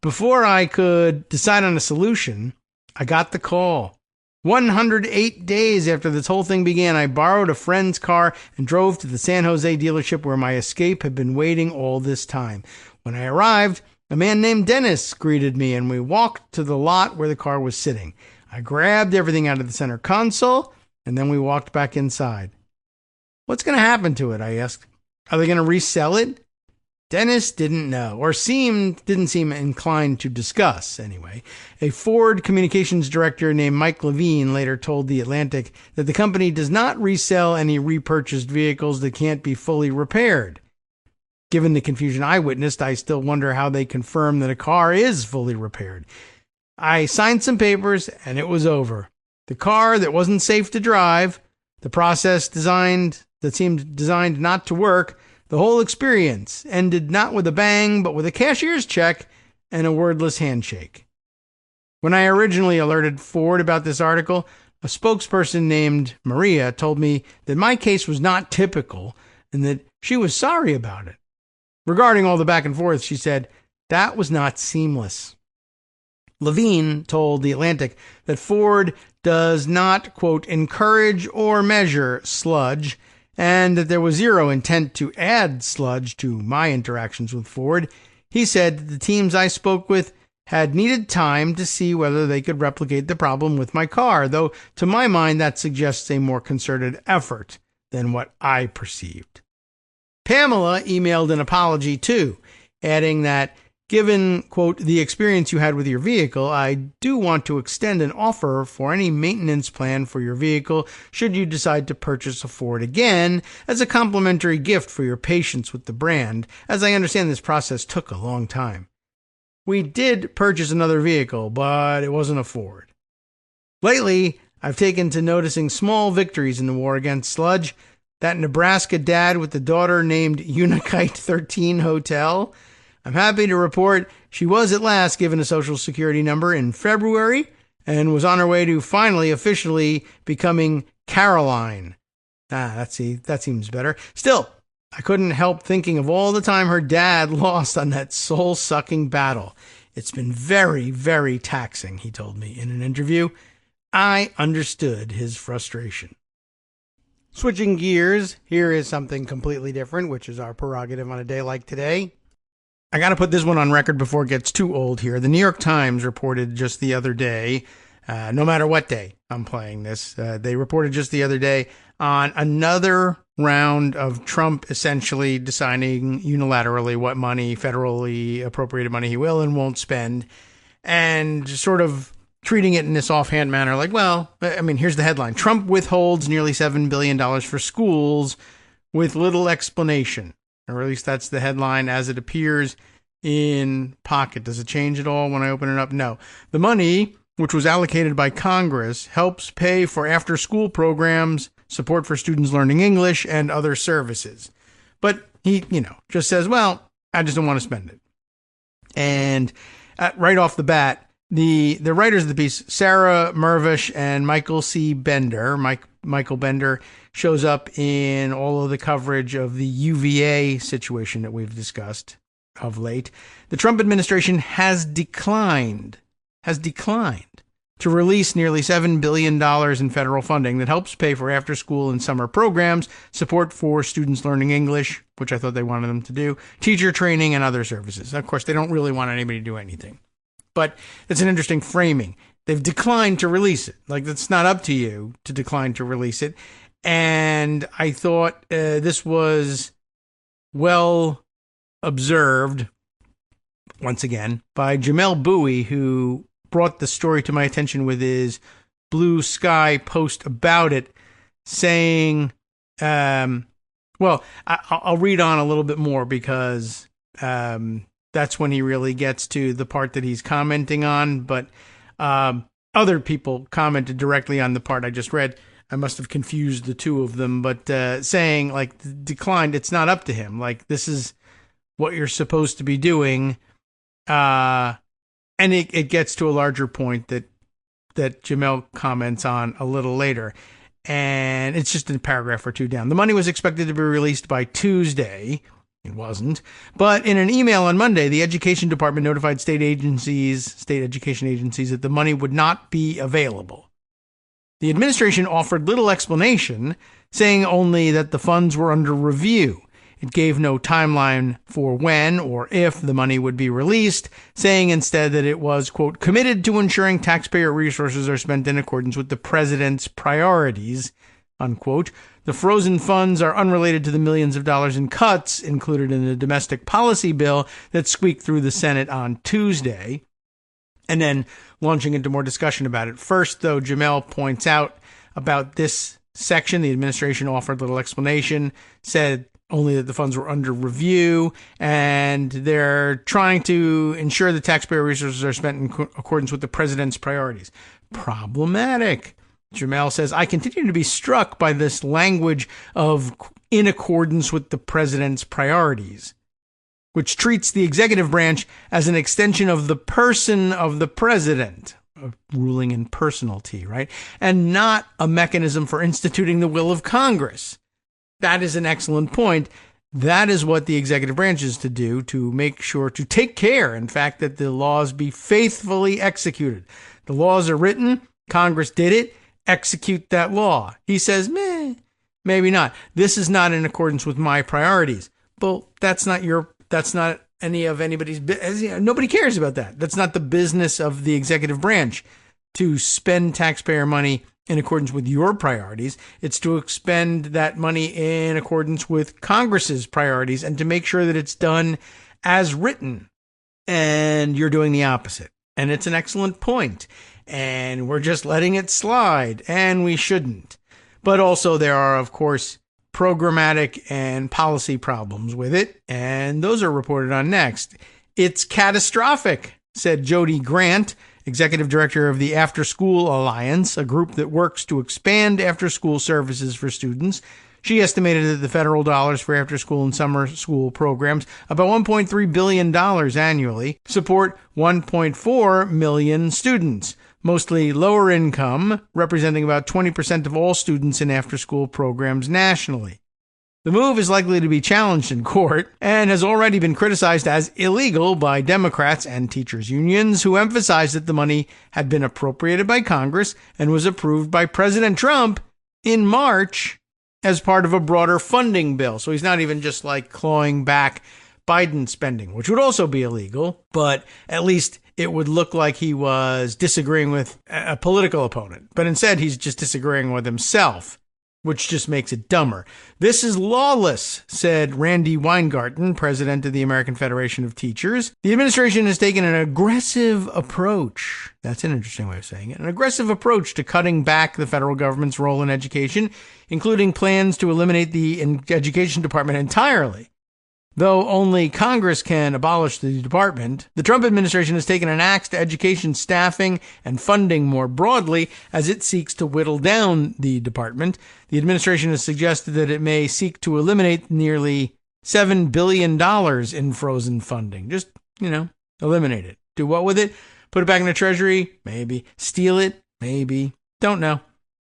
Speaker 2: Before I could decide on a solution, I got the call. 108 days after this whole thing began, I borrowed a friend's car and drove to the San Jose dealership where my escape had been waiting all this time. When I arrived, a man named Dennis greeted me, and we walked to the lot where the car was sitting. I grabbed everything out of the center console, and then we walked back inside. What's going to happen to it? I asked. Are they going to resell it? Dennis didn't know, or didn't seem inclined to discuss, anyway. A Ford communications director named Mike Levine later told The Atlantic that the company does not resell any repurchased vehicles that can't be fully repaired. Given the confusion I witnessed, I still wonder how they confirm that a car is fully repaired. I signed some papers, and it was over. The car that wasn't safe to drive, the process that seemed designed not to work, the whole experience ended not with a bang, but with a cashier's check and a wordless handshake. When I originally alerted Ford about this article, a spokesperson named Maria told me that my case was not typical and that she was sorry about it. Regarding all the back and forth, she said, that was not seamless. Levine told The Atlantic that Ford does not, quote, encourage or measure sludge, and that there was zero intent to add sludge to my interactions with Ford. He said that the teams I spoke with had needed time to see whether they could replicate the problem with my car, though to my mind that suggests a more concerted effort than what I perceived. Pamela emailed an apology too, adding that, given, quote, the experience you had with your vehicle, I do want to extend an offer for any maintenance plan for your vehicle should you decide to purchase a Ford again as a complimentary gift for your patience with the brand, as I understand this process took a long time. We did purchase another vehicle, but it wasn't a Ford. Lately, I've taken to noticing small victories in the war against sludge. That Nebraska dad with the daughter named Unikite 13 Hotel. I'm happy to report she was at last given a social security number in February and was on her way to finally officially becoming Caroline. That seems better. Still, I couldn't help thinking of all the time her dad lost on that soul-sucking battle. It's been very, very taxing, he told me in an interview. I understood his frustration. Switching gears, here is something completely different, which is our prerogative on a day like today. I got to put this one on record before it gets too old here. The New York Times reported just the other day, no matter what day I'm playing this, they reported just the other day on another round of Trump essentially deciding unilaterally what money, federally appropriated money he will and won't spend, and sort of treating it in this offhand manner like, well, I mean, here's the headline. Trump withholds nearly $7 billion for schools with little explanation. Or at least that's the headline as it appears in Pocket. Does it change at all when I open it up? No. The money, which was allocated by Congress, helps pay for after-school programs, support for students learning English, and other services. But he, just says, well, I just don't want to spend it. And right off the bat, the writers of the piece, Sarah Mervish and Michael C. Bender, Michael Bender shows up in all of the coverage of the UVA situation that we've discussed of late. The Trump administration has declined to release nearly $7 billion in federal funding that helps pay for after-school and summer programs, support for students learning English, which I thought they wanted them to do, teacher training, and other services. Of course, they don't really want anybody to do anything. But it's an interesting framing. They've declined to release it. Like, it's not up to you to decline to release it. And I thought this was well observed, once again, by Jamel Bowie, who brought the story to my attention with his Blue Sky post about it, saying, well, I'll read on a little bit more because that's when he really gets to the part that he's commenting on. But other people commented directly on the part I just read. I must have confused the two of them, but saying, like, declined, it's not up to him. Like, this is what you're supposed to be doing. And it gets to a larger point that Jamel comments on a little later. And it's just a paragraph or two down. The money was expected to be released by Tuesday. It wasn't. But in an email on Monday, the Education Department notified state education agencies that the money would not be available. The administration offered little explanation, saying only that the funds were under review. It gave no timeline for when or if the money would be released, saying instead that it was, quote, committed to ensuring taxpayer resources are spent in accordance with the president's priorities, unquote. The frozen funds are unrelated to the millions of dollars in cuts included in the domestic policy bill that squeaked through the Senate on Tuesday. And then launching into more discussion about it. First, though, Jamel points out about this section, the administration offered little explanation, said only that the funds were under review, and they're trying to ensure the taxpayer resources are spent in accordance with the president's priorities. Problematic. Jamel says, I continue to be struck by this language of in accordance with the president's priorities, which treats the executive branch as an extension of the person of the president. ruling in personality, right? And not a mechanism for instituting the will of Congress. That is an excellent point. That is what the executive branch is to do, to make sure, to take care, in fact, that the laws be faithfully executed. The laws are written, Congress did it, execute that law. He says, maybe not. This is not in accordance with my priorities. Well, that's not any of anybody's business. Nobody cares about that. That's not the business of the executive branch to spend taxpayer money in accordance with your priorities. It's to expend that money in accordance with Congress's priorities and to make sure that it's done as written. And you're doing the opposite. And it's an excellent point. And we're just letting it slide. And we shouldn't. But also there are, of course, programmatic and policy problems with it, and those are reported on next. It's catastrophic, said Jody Grant, executive director of the After School Alliance, a group that works to expand after-school services for students. She estimated that the federal dollars for after-school and summer school programs, about $1.3 billion annually, support 1.4 million students, mostly lower income, representing about 20% of all students in after-school programs nationally. The move is likely to be challenged in court and has already been criticized as illegal by Democrats and teachers' unions, who emphasized that the money had been appropriated by Congress and was approved by President Trump in March as part of a broader funding bill. So he's not even just like clawing back Biden spending, which would also be illegal, but at least it would look like he was disagreeing with a political opponent. But instead, he's just disagreeing with himself, which just makes it dumber. This is lawless, said Randy Weingarten, president of the American Federation of Teachers. The administration has taken an aggressive approach. That's an interesting way of saying it. An aggressive approach to cutting back the federal government's role in education, including plans to eliminate the education department entirely. Though only Congress can abolish the department, the Trump administration has taken an axe to education staffing and funding more broadly as it seeks to whittle down the department. The administration has suggested that it may seek to eliminate nearly $7 billion in frozen funding. Just, eliminate it. Do what with it? Put it back in the Treasury? Maybe. Steal it? Maybe. Don't know.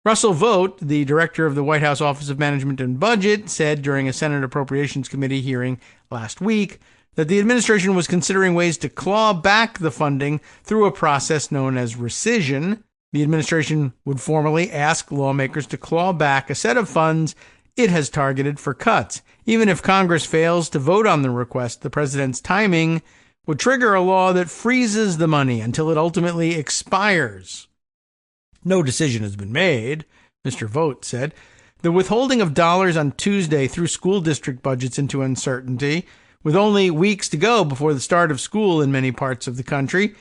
Speaker 2: Russell Vought, the director of the White House Office of Management and Budget, said during a Senate Appropriations Committee hearing last week that the administration was considering ways to claw back the funding through a process known as rescission. The administration would formally ask lawmakers to claw back a set of funds it has targeted for cuts. Even if Congress fails to vote on the request, the president's timing would trigger a law that freezes the money until it ultimately expires. No decision has been made, Mr. Vought said. The withholding of dollars on Tuesday threw school district budgets into uncertainty, with only weeks to go before the start of school in many parts of the country.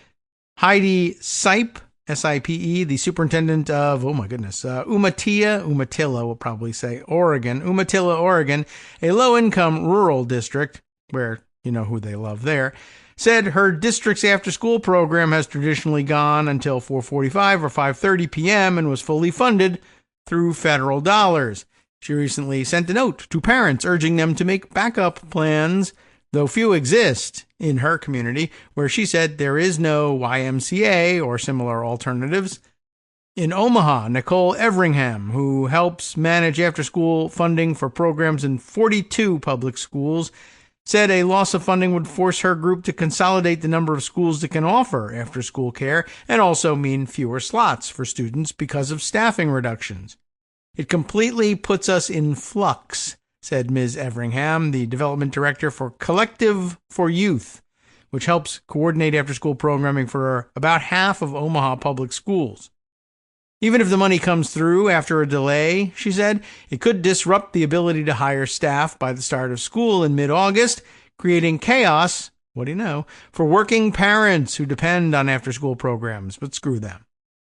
Speaker 2: Heidi Sipe, S-I-P-E, the superintendent of, Umatilla, we'll probably say, Umatilla, Oregon, a low-income rural district, where you know who they love there, said her district's after-school program has traditionally gone until 4:45 or 5:30 p.m. and was fully funded through federal dollars. She recently sent a note to parents urging them to make backup plans, though few exist in her community, where she said there is no YMCA or similar alternatives. In Omaha, Nicole Everingham, who helps manage after-school funding for programs in 42 public schools, said a loss of funding would force her group to consolidate the number of schools that can offer after-school care and also mean fewer slots for students because of staffing reductions. It completely puts us in flux, said Ms. Everingham, the development director for Collective for Youth, which helps coordinate after-school programming for about half of Omaha public schools. Even if the money comes through after a delay, she said, it could disrupt the ability to hire staff by the start of school in mid-August, creating chaos, for working parents who depend on after-school programs, but screw them.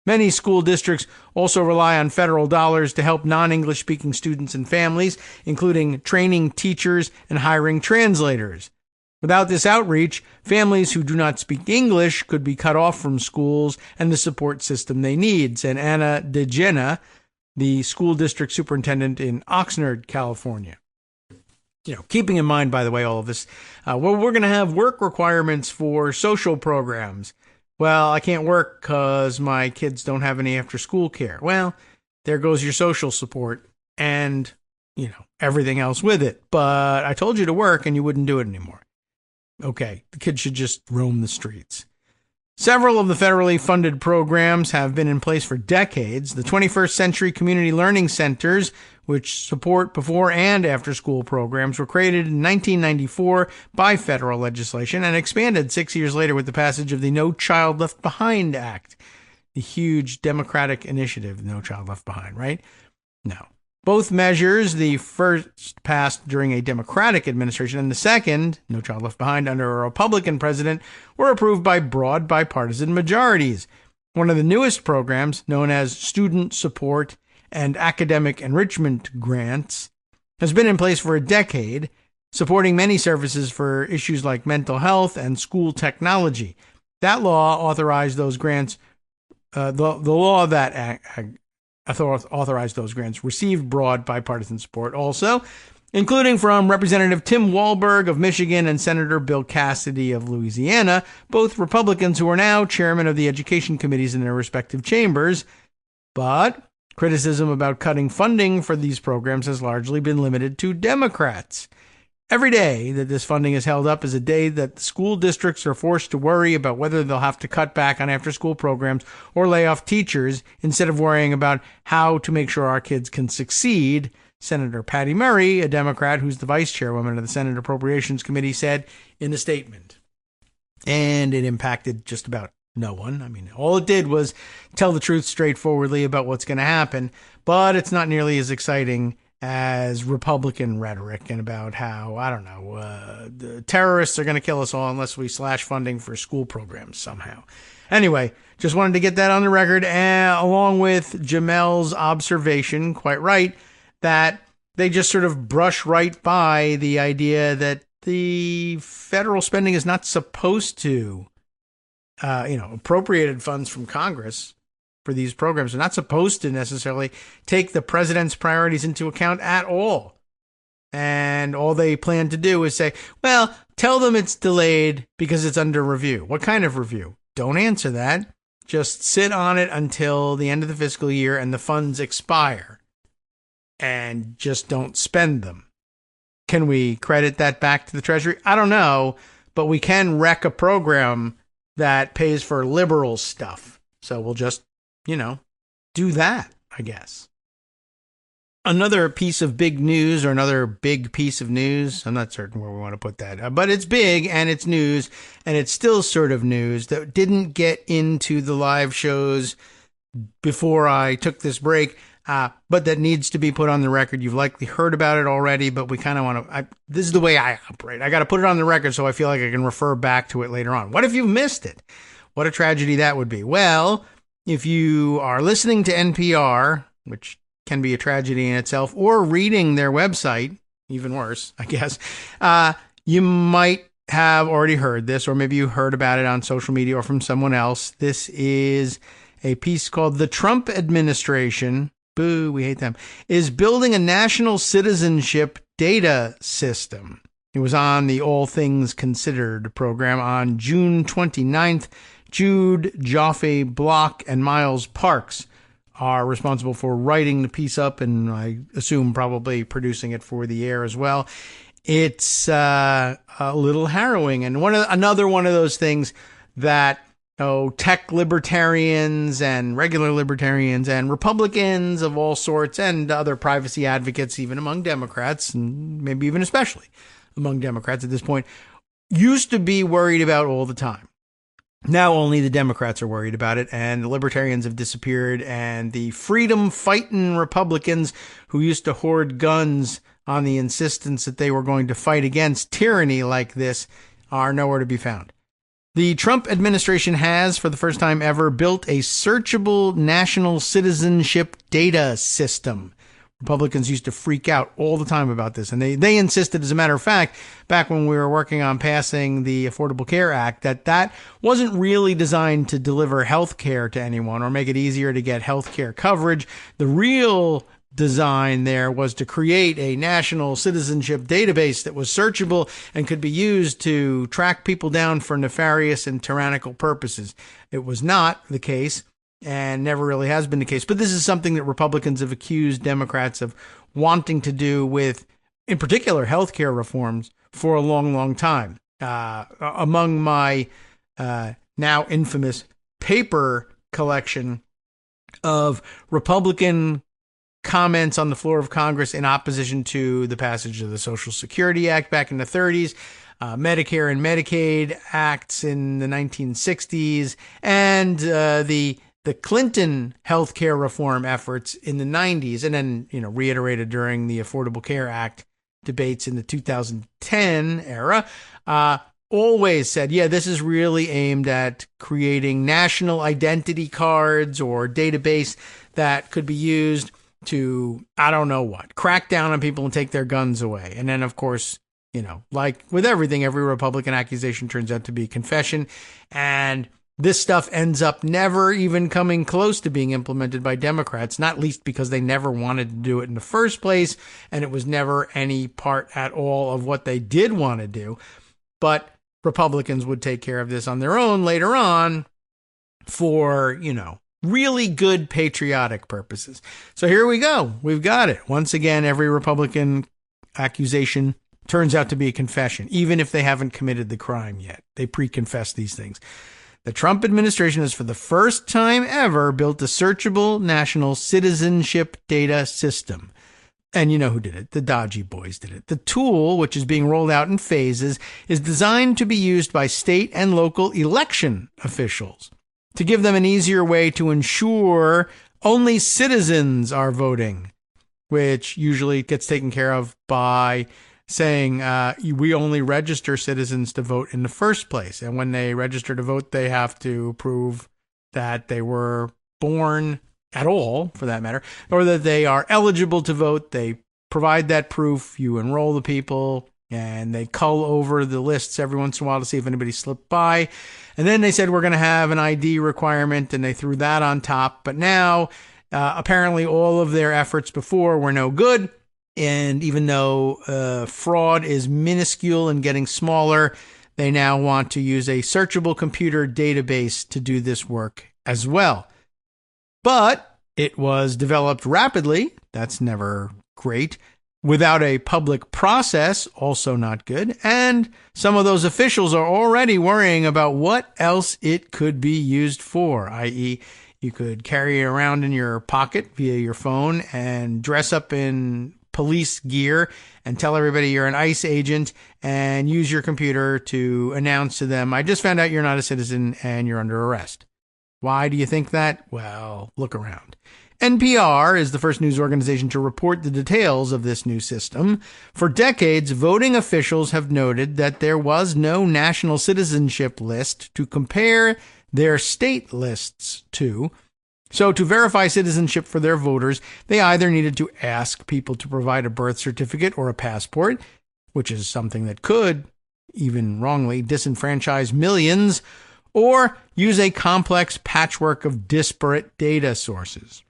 Speaker 2: Many school districts also rely on federal dollars to help non-English speaking students and families, including training teachers and hiring translators. Without this outreach, families who do not speak English could be cut off from schools and the support system they need, said Anna DeGena, the school district superintendent in Oxnard, California. Keeping in mind, by the way, all of this, we're going to have work requirements for social programs. Well, I can't work because my kids don't have any after school care. Well, there goes your social support and, everything else with it. But I told you to work and you wouldn't do it anymore. Okay, the kids should just roam the streets. Several of the federally funded programs have been in place for decades. The 21st Century Community Learning Centers, which support before and after school programs, were created in 1994 by federal legislation and expanded 6 years later with the passage of the No Child Left Behind Act. The huge Democratic initiative, No Child Left Behind, right? No. Both measures, the first passed during a Democratic administration and the second, No Child Left Behind, under a Republican president, were approved by broad bipartisan majorities. One of the newest programs, known as Student Support and Academic Enrichment Grants, has been in place for a decade, supporting many services for issues like mental health and school technology. That law authorized those grants. The law that authorized those grants received broad bipartisan support also, including from Representative Tim Walberg of Michigan and Senator Bill Cassidy of Louisiana, both Republicans who are now chairmen of the education committees in their respective chambers. But criticism about cutting funding for these programs has largely been limited to Democrats. Every day that this funding is held up is a day that the school districts are forced to worry about whether they'll have to cut back on after-school programs or lay off teachers instead of worrying about how to make sure our kids can succeed. Senator Patty Murray, a Democrat who's the vice chairwoman of the Senate Appropriations Committee, said in a statement. And it impacted just about no one. I mean, all it did was tell the truth straightforwardly about what's going to happen, but it's not nearly as exciting as Republican rhetoric and about how, the terrorists are going to kill us all unless we slash funding for school programs somehow. Anyway, just wanted to get that on the record, along with Jamel's observation, quite right, that they just sort of brush right by the idea that the federal spending is not supposed to, appropriated funds from Congress for these programs are not supposed to necessarily take the president's priorities into account at all. And all they plan to do is say, well, tell them it's delayed because it's under review. What kind of review? Don't answer that. Just sit on it until the end of the fiscal year and the funds expire. And just don't spend them. Can we credit that back to the Treasury? I don't know, but we can wreck a program that pays for liberal stuff. So we'll just do that, I guess. Another piece of big news, or another big piece of news, I'm not certain where we want to put that, but it's big and it's news, and it's still sort of news that didn't get into the live shows before I took this break, but that needs to be put on the record. You've likely heard about it already, but we kind of want to, this is the way I operate. I got to put it on the record so I feel like I can refer back to it later on. What if you've missed it? What a tragedy that would be. Well, if you are listening to NPR, which can be a tragedy in itself, or reading their website, even worse, I guess, you might have already heard this, or maybe you heard about it on social media or from someone else. This is a piece called "The Trump Administration," boo, we hate them, is building a national citizenship data system. It was on the All Things Considered program on June 29th. Jude, Joffe Block, and Miles Parks are responsible for writing the piece up, and I assume probably producing it for the air as well. It's a little harrowing, and another one of those things that tech libertarians and regular libertarians and Republicans of all sorts and other privacy advocates, even among Democrats, and maybe even especially among Democrats at this point, used to be worried about all the time. Now only the Democrats are worried about it, and the libertarians have disappeared, and the freedom-fighting Republicans who used to hoard guns on the insistence that they were going to fight against tyranny like this are nowhere to be found. The Trump administration has, for the first time ever, built a searchable national citizenship data system. Republicans used to freak out all the time about this, and they insisted, as a matter of fact, back when we were working on passing the Affordable Care Act, that wasn't really designed to deliver health care to anyone or make it easier to get health care coverage. The real design there was to create a national citizenship database that was searchable and could be used to track people down for nefarious and tyrannical purposes. It was not the case and never really has been the case. But this is something that Republicans have accused Democrats of wanting to do with, in particular, healthcare reforms for a long, long time. Among my now infamous paper collection of Republican comments on the floor of Congress in opposition to the passage of the Social Security Act back in the 30s, Medicare and Medicaid acts in the 1960s, and the Clinton healthcare reform efforts in the 90s, and then reiterated during the Affordable Care Act debates in the 2010 era. Always said, yeah, this is really aimed at creating national identity cards or database that could be used to, I don't know what, crack down on people and take their guns away. And then, of course, like with everything, every Republican accusation turns out to be confession. And this stuff ends up never even coming close to being implemented by Democrats, not least because they never wanted to do it in the first place. And it was never any part at all of what they did want to do. But Republicans would take care of this on their own later on for, really good patriotic purposes. So here we go. We've got it. Once again, every Republican accusation turns out to be a confession, even if they haven't committed the crime yet. They pre-confess these things. The Trump administration has, for the first time ever, built a searchable national citizenship data system. And you know who did it? The dodgy boys did it. The tool, which is being rolled out in phases, is designed to be used by state and local election officials to give them an easier way to ensure only citizens are voting, which usually gets taken care of by saying we only register citizens to vote in the first place. And when they register to vote, they have to prove that they were born at all, for that matter, or that they are eligible to vote. They provide that proof. You enroll the people, and they cull over the lists every once in a while to see if anybody slipped by. And then they said, we're going to have an ID requirement, and they threw that on top. But now, apparently, all of their efforts before were no good. And even though fraud is minuscule and getting smaller, they now want to use a searchable computer database to do this work as well. But it was developed rapidly. That's never great. Without a public process, also not good. And some of those officials are already worrying about what else it could be used for, i.e., you could carry it around in your pocket via your phone and dress up in police gear and tell everybody you're an ICE agent and use your computer to announce to them, I just found out you're not a citizen and you're under arrest. Why do you think that? Well, look around. NPR is the first news organization to report the details of this new system. For decades, voting officials have noted that there was no national citizenship list to compare their state lists to. So to verify citizenship for their voters, they either needed to ask people to provide a birth certificate or a passport, which is something that could, even wrongly, disenfranchise millions, or use a complex patchwork of disparate data sources.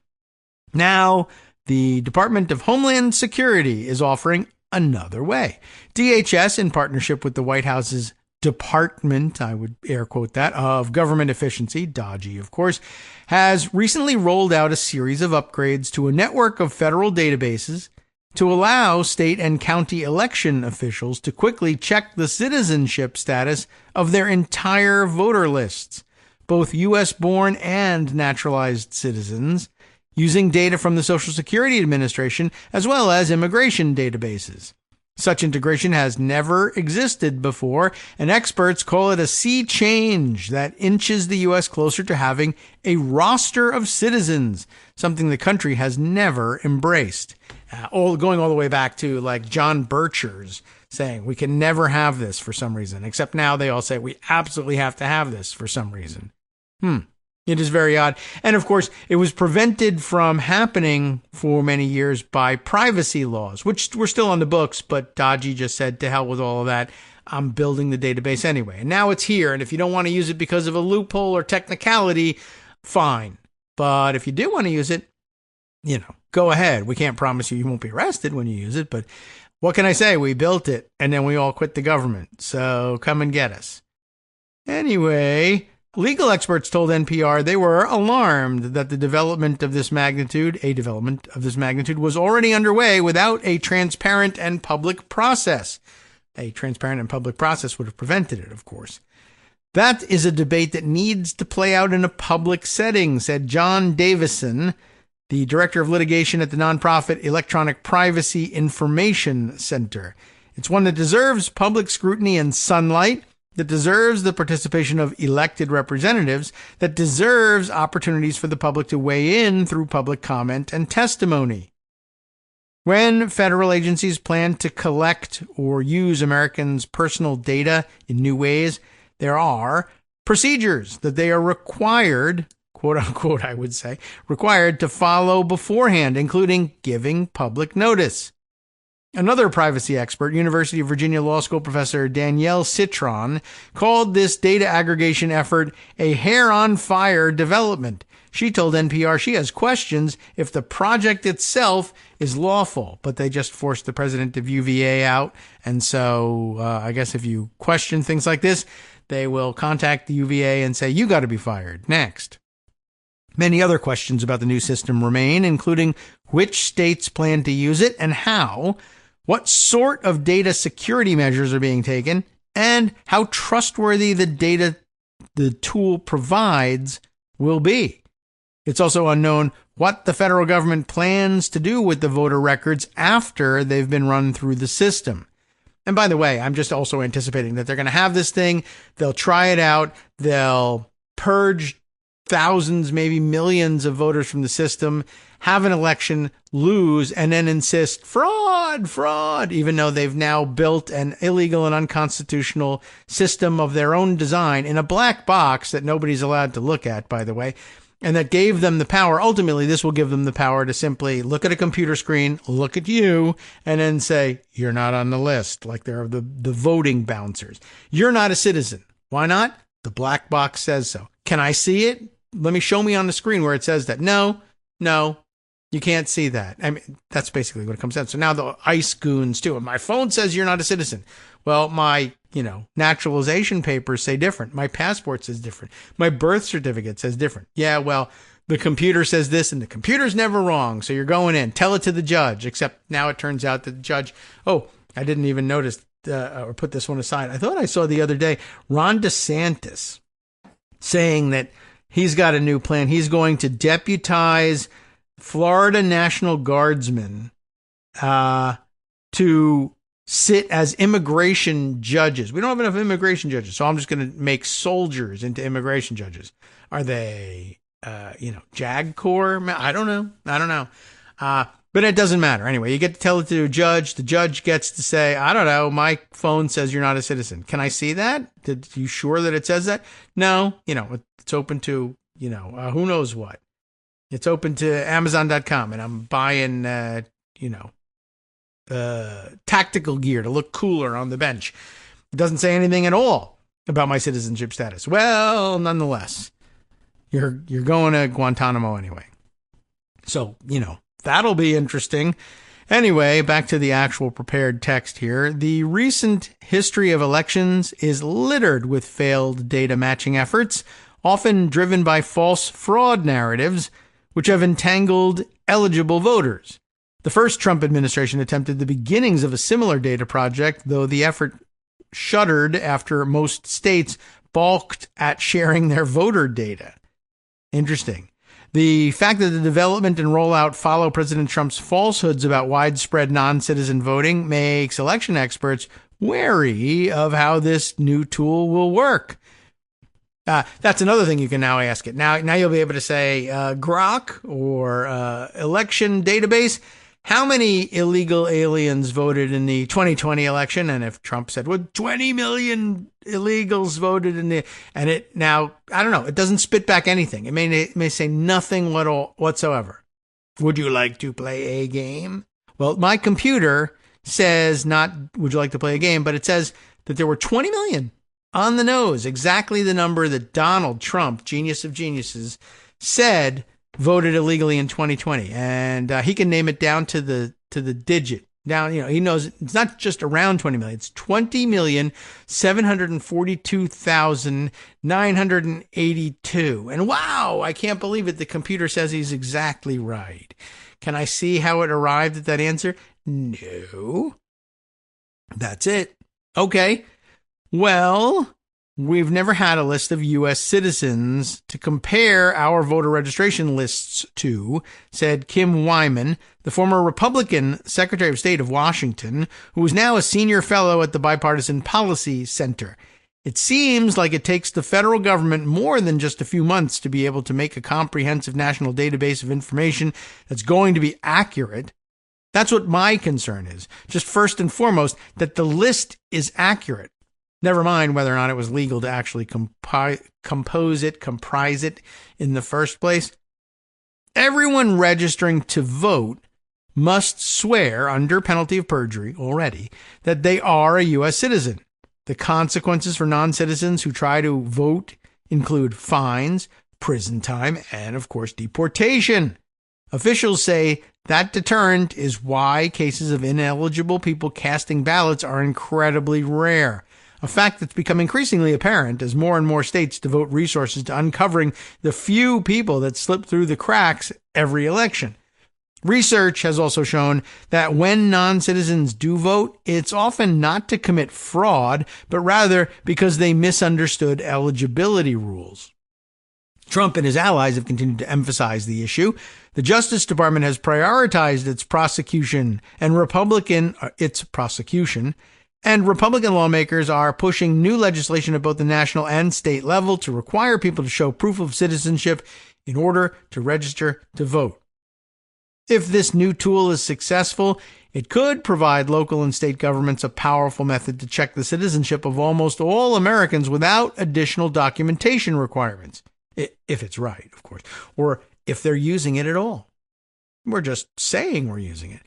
Speaker 2: Now, the Department of Homeland Security is offering another way. DHS, in partnership with the White House's Department, I would air quote that, of Government Efficiency, DOGE, of course, has recently rolled out a series of upgrades to a network of federal databases to allow state and county election officials to quickly check the citizenship status of their entire voter lists, both U.S.-born and naturalized citizens, using data from the Social Security Administration as well as immigration databases. Such integration has never existed before, and experts call it a sea change that inches the U.S. closer to having a roster of citizens, something the country has never embraced. Going all the way back to like John Birchers saying we can never have this for some reason, except now they all say we absolutely have to have this for some reason. It is very odd. And of course, it was prevented from happening for many years by privacy laws, which were still on the books, but DOGE just said, to hell with all of that. I'm building the database anyway. And now it's here. And if you don't want to use it because of a loophole or technicality, fine. But if you do want to use it, go ahead. We can't promise you won't be arrested when you use it, but what can I say? We built it, and then we all quit the government. So come and get us. Anyway, legal experts told NPR they were alarmed that a development of this magnitude was already underway without a transparent and public process. A transparent and public process would have prevented it, of course. That is a debate that needs to play out in a public setting, said John Davison, the director of litigation at the nonprofit Electronic Privacy Information Center. It's one that deserves public scrutiny and sunlight, that deserves the participation of elected representatives, that deserves opportunities for the public to weigh in through public comment and testimony. When federal agencies plan to collect or use Americans' personal data in new ways, there are procedures that they are required, quote unquote, I would say, required to follow beforehand, including giving public notice. Another privacy expert, University of Virginia Law School professor Danielle Citron, called this data aggregation effort a hair-on-fire development. She told NPR she has questions if the project itself is lawful, but they just forced the president of UVA out, and so I guess if you question things like this, they will contact the UVA and say, you got to be fired. Next. Many other questions about the new system remain, including which states plan to use it and how, what sort of data security measures are being taken, and how trustworthy the data the tool provides will be. It's also unknown what the federal government plans to do with the voter records after they've been run through the system. And by the way, I'm just also anticipating that they're going to have this thing, they'll try it out, they'll purge thousands, maybe millions of voters from the system, have an election, lose, and then insist fraud, even though they've now built an illegal and unconstitutional system of their own design in a black box that nobody's allowed to look at, by the way, and that gave them the power. Ultimately, this will give them the power to simply look at a computer screen, look at you, and then say, you're not on the list, like they're the voting bouncers. You're not a citizen. Why not? The black box says so. Can I see it? Show me on the screen where it says that. No, you can't see that. I mean, that's basically what it comes down to. So now the ICE goons too. And my phone says you're not a citizen. Well, my, naturalization papers say different. My passport says different. My birth certificate says different. Yeah, well, the computer says this and the computer's never wrong. So you're going in. Tell it to the judge. Except now it turns out that the judge, I didn't even notice or put this one aside. I thought I saw the other day Ron DeSantis saying that he's got a new plan. He's going to deputize Florida National Guardsmen to sit as immigration judges. We don't have enough immigration judges, so I'm just going to make soldiers into immigration judges. Are they, JAG Corps? I don't know. But it doesn't matter. Anyway, you get to tell it to a judge. The judge gets to say, I don't know, my phone says you're not a citizen. Can I see that? Are you sure that it says that? No, it's open to, who knows what. It's open to Amazon.com, and I'm buying, tactical gear to look cooler on the bench. It doesn't say anything at all about my citizenship status. Well, nonetheless, you're going to Guantanamo anyway. So, that'll be interesting. Anyway, back to the actual prepared text here. The recent history of elections is littered with failed data matching efforts, often driven by false fraud narratives, which have entangled eligible voters. The first Trump administration attempted the beginnings of a similar data project, though the effort shuttered after most states balked at sharing their voter data. Interesting. The fact that the development and rollout follow President Trump's falsehoods about widespread non-citizen voting makes election experts wary of how this new tool will work. That's another thing you can now ask it. Now you'll be able to say, Grok or election database, how many illegal aliens voted in the 2020 election? And if Trump said, 20 million illegals voted in and it now, I don't know, it doesn't spit back anything. It may say nothing whatsoever. Would you like to play a game? Well, my computer says not, would you like to play a game? But it says that there were 20 million on the nose, exactly the number that Donald Trump, genius of geniuses, said voted illegally in 2020, and he can name it down to the digit. Down, he knows it's not just around 20 million; it's 20,742,982. And wow, I can't believe it. The computer says he's exactly right. Can I see how it arrived at that answer? No. That's it. Okay. Well, we've never had a list of U.S. citizens to compare our voter registration lists to, said Kim Walman, the former Republican Secretary of State of Washington, who is now a senior fellow at the Bipartisan Policy Center. It seems like it takes the federal government more than just a few months to be able to make a comprehensive national database of information that's going to be accurate. That's what my concern is. Just first and foremost, that the list is accurate. Never mind whether or not it was legal to actually comprise it in the first place. Everyone registering to vote must swear under penalty of perjury already that they are a U.S. citizen. The consequences for non-citizens who try to vote include fines, prison time, and, of course, deportation. Officials say that deterrent is why cases of ineligible people casting ballots are incredibly rare. A fact that's become increasingly apparent as more and more states devote resources to uncovering the few people that slip through the cracks every election. Research has also shown that when non-citizens do vote, it's often not to commit fraud, but rather because they misunderstood eligibility rules. Trump and his allies have continued to emphasize the issue. The Justice Department has prioritized its prosecution, and Republican lawmakers are pushing new legislation at both the national and state level to require people to show proof of citizenship in order to register to vote. If this new tool is successful, it could provide local and state governments a powerful method to check the citizenship of almost all Americans without additional documentation requirements. If it's right, of course, or if they're using it at all. We're just saying we're using it.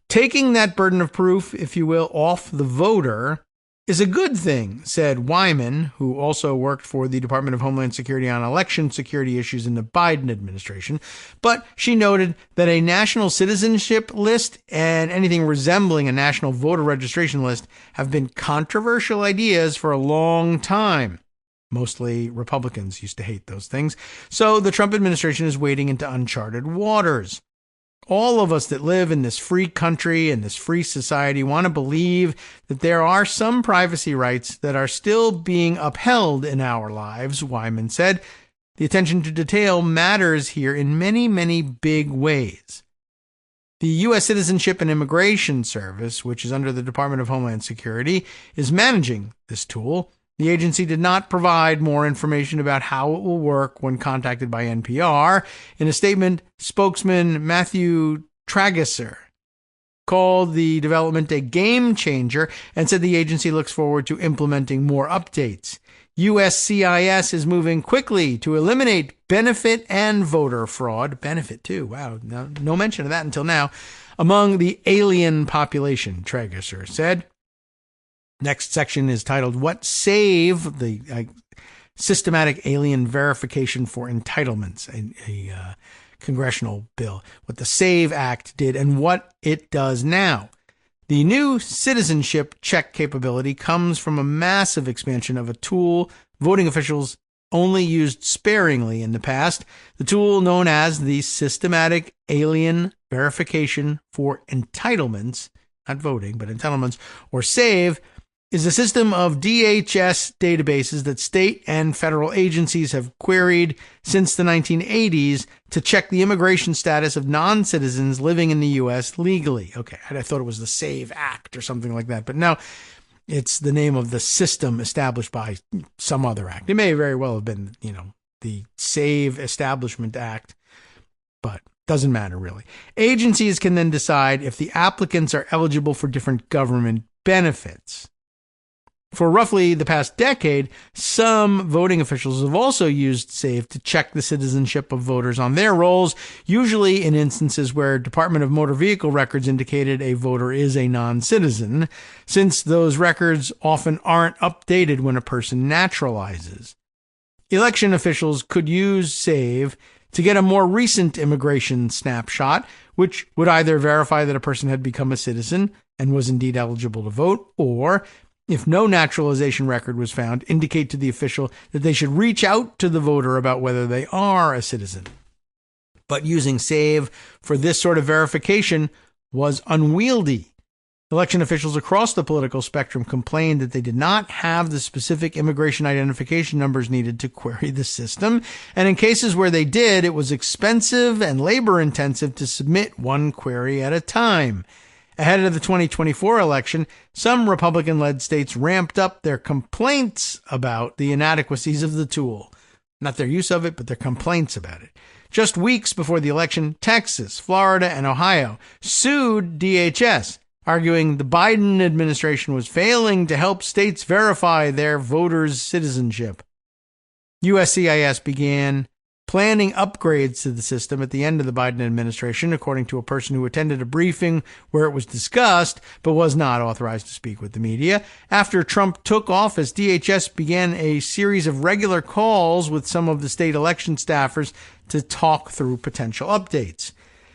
Speaker 2: Taking that burden of proof, if you will, off the voter is a good thing, said Walman, who also worked for the Department of Homeland Security on election security issues in the Biden administration. But she noted that a national citizenship list and anything resembling a national voter registration list have been controversial ideas for a long time. Mostly Republicans used to hate those things. So the Trump administration is wading into uncharted waters. All of us that live in this free country and this free society want to believe that there are some privacy rights that are still being upheld in our lives, Walman said. The attention to detail matters here in many, many big ways. The U.S. Citizenship and Immigration Service, which is under the Department of Homeland Security, is managing this tool. The agency did not provide more information about how it will work when contacted by NPR. In a statement, spokesman Matthew Tragesser called the development a game changer and said the agency looks forward to implementing more updates. USCIS is moving quickly to eliminate benefit and voter fraud. Benefit, too. Wow, no mention of that until now. Among the alien population, Tragesser said. Next section is titled, What Save? The Systematic Alien Verification for Entitlements, a congressional bill. What the SAVE Act did and what it does now. The new citizenship check capability comes from a massive expansion of a tool voting officials only used sparingly in the past, the tool known as the Systematic Alien Verification for Entitlements, not voting, but entitlements, or SAVE, is a system of DHS databases that state and federal agencies have queried since the 1980s to check the immigration status of non-citizens living in the U.S. legally. Okay, I thought it was the SAVE Act or something like that, but no, it's the name of the system established by some other act. It may very well have been, the SAVE Establishment Act, but doesn't matter really. Agencies can then decide if the applicants are eligible for different government benefits. For roughly the past decade, some voting officials have also used SAVE to check the citizenship of voters on their rolls, usually in instances where Department of Motor Vehicle records indicated a voter is a non-citizen, since those records often aren't updated when a person naturalizes. Election officials could use SAVE to get a more recent immigration snapshot, which would either verify that a person had become a citizen and was indeed eligible to vote, or, if no naturalization record was found, indicate to the official that they should reach out to the voter about whether they are a citizen. But using SAVE for this sort of verification was unwieldy. Election officials across the political spectrum complained that they did not have the specific immigration identification numbers needed to query the system, and in cases where they did, it was expensive and labor-intensive to submit one query at a time. Ahead of the 2024 election, some Republican-led states ramped up their complaints about the inadequacies of the tool. Not their use of it, but their complaints about it. Just weeks before the election, Texas, Florida, and Ohio sued DHS, arguing the Biden administration was failing to help states verify their voters' citizenship. USCIS began planning upgrades to the system at the end of the Biden administration, according to a person who attended a briefing where it was discussed, but was not authorized to speak with the media. After Trump took office, DHS began a series of regular calls with some of the state election staffers to talk through potential updates.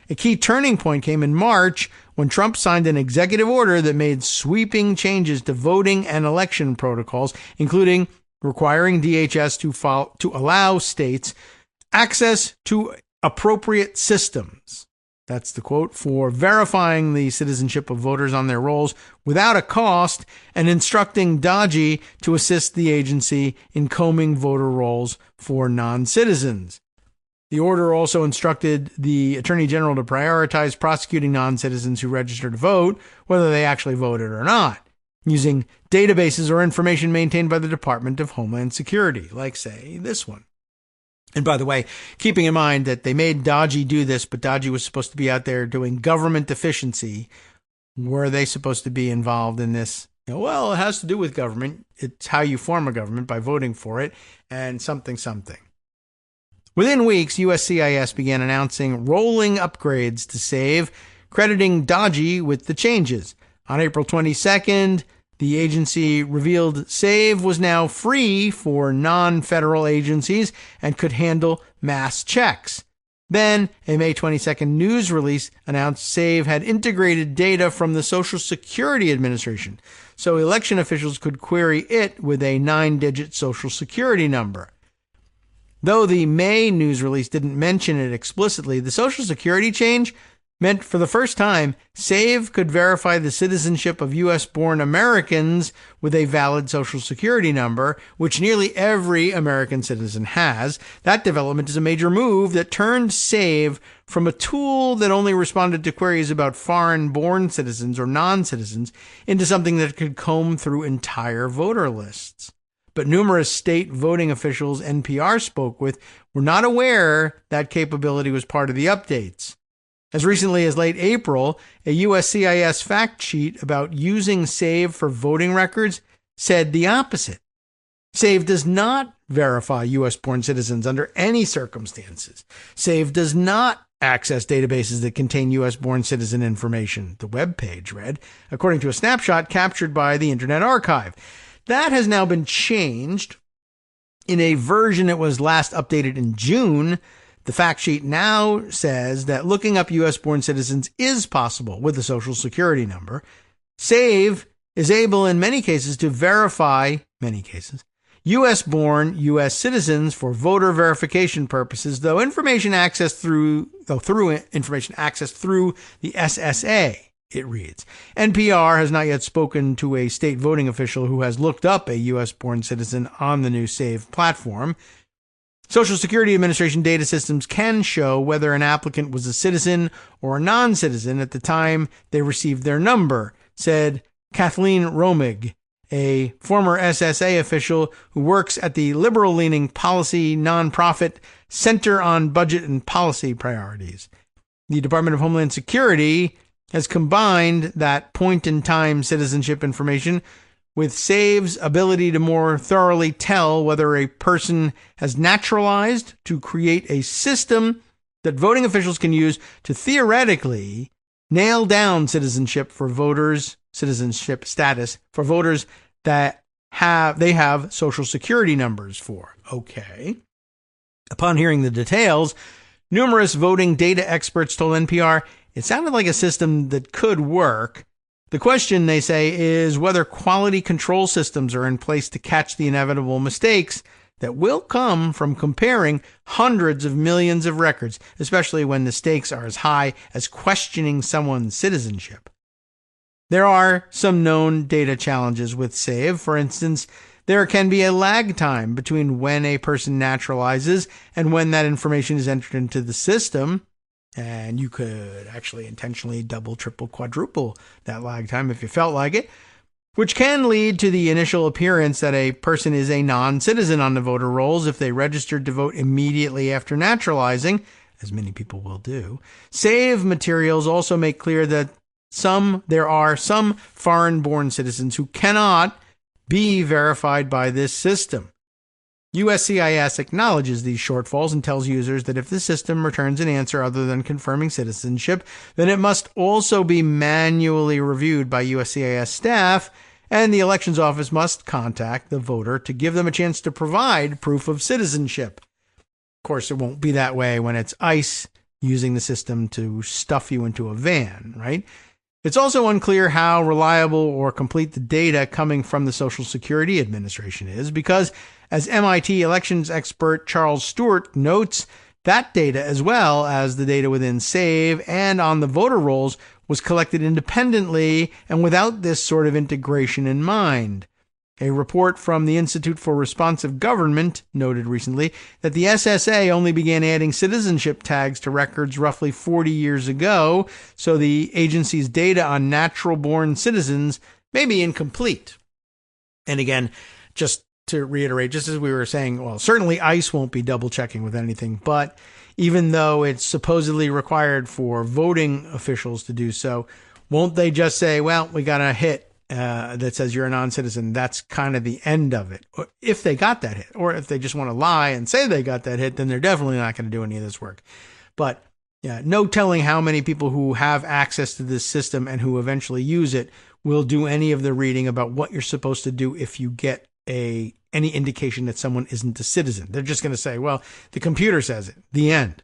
Speaker 2: A key turning point came in March when Trump signed an executive order that made sweeping changes to voting and election protocols, including requiring DHS to allow states access to appropriate systems. That's the quote, for verifying the citizenship of voters on their rolls without a cost, and instructing DOGE to assist the agency in combing voter rolls for non-citizens. The order also instructed the Attorney General to prioritize prosecuting non-citizens who register to vote, whether they actually voted or not, using databases or information maintained by the Department of Homeland Security, like, say, this one. And by the way, keeping in mind that they made DOGE do this, but DOGE was supposed to be out there doing government efficiency, were they supposed to be involved in this? Well, it has to do with government. It's how you form a government, by voting for it, and something. Within weeks, USCIS began announcing rolling upgrades to SAVE, crediting DOGE with the changes. On April 22nd, the agency revealed SAVE was now free for non-federal agencies and could handle mass checks. Then, a May 22nd news release announced SAVE had integrated data from the Social Security Administration, so election officials could query it with a 9-digit Social Security number. Though the May news release didn't mention it explicitly, the Social Security change meant for the first time, SAVE could verify the citizenship of U.S.-born Americans with a valid Social Security number, which nearly every American citizen has. That development is a major move that turned SAVE from a tool that only responded to queries about foreign-born citizens or non-citizens into something that could comb through entire voter lists. But numerous state voting officials NPR spoke with were not aware that capability was part of the updates. As recently as late April, a USCIS fact sheet about using SAVE for voting records said the opposite. SAVE does not verify U.S.-born citizens under any circumstances. SAVE does not access databases that contain U.S.-born citizen information, the web page read, according to a snapshot captured by the Internet Archive. That has now been changed. In a version that was last updated in June, the fact sheet now says that looking up U.S.-born citizens is possible with a Social Security number. SAVE is able in many cases to verify, U.S.-born U.S. citizens for voter verification purposes, though information accessed through the SSA. It reads, NPR has not yet spoken to a state voting official who has looked up a U.S.-born citizen on the new SAVE platform. Social Security Administration data systems can show whether an applicant was a citizen or a non-citizen at the time they received their number, said Kathleen Romig, a former SSA official who works at the liberal-leaning policy nonprofit Center on Budget and Policy Priorities. The Department of Homeland Security has combined that point-in-time citizenship information with SAVE's ability to more thoroughly tell whether a person has naturalized to create a system that voting officials can use to theoretically nail down citizenship status for voters that they have Social Security numbers for. Okay. Upon hearing the details, Numerous voting data experts told NPR it sounded like a system that could work. The question, they say, is whether quality control systems are in place to catch the inevitable mistakes that will come from comparing hundreds of millions of records, especially when the stakes are as high as questioning someone's citizenship. There are some known data challenges with SAVE. For instance, there can be a lag time between when a person naturalizes and when that information is entered into the system. And you could actually intentionally double, triple, quadruple that lag time if you felt like it, which can lead to the initial appearance that a person is a non-citizen on the voter rolls if they registered to vote immediately after naturalizing, as many people will do. SAVE materials also make clear that there are some foreign-born citizens who cannot be verified by this system. USCIS acknowledges these shortfalls and tells users that if the system returns an answer other than confirming citizenship, then it must also be manually reviewed by USCIS staff, and the elections office must contact the voter to give them a chance to provide proof of citizenship. Of course, it won't be that way when it's ICE using the system to stuff you into a van, right? It's also unclear how reliable or complete the data coming from the Social Security Administration is because, as MIT elections expert Charles Stewart notes, that data, as well as the data within SAVE and on the voter rolls, was collected independently and without this sort of integration in mind. A report from the Institute for Responsive Government noted recently that the SSA only began adding citizenship tags to records roughly 40 years ago, so the agency's data on natural-born citizens may be incomplete. And again, just to reiterate, just as we were saying, well, certainly ICE won't be double-checking with anything, but even though it's supposedly required for voting officials to do so, won't they just say, well, we got a hit that says you're a non-citizen? That's kind of the end of it. Or if they got that hit, or if they just want to lie and say they got that hit, then they're definitely not going to do any of this work. But yeah, no telling how many people who have access to this system and who eventually use it will do any of the reading about what you're supposed to do if you get any indication that someone isn't a citizen. They're just going to say, well, the computer says it. The end.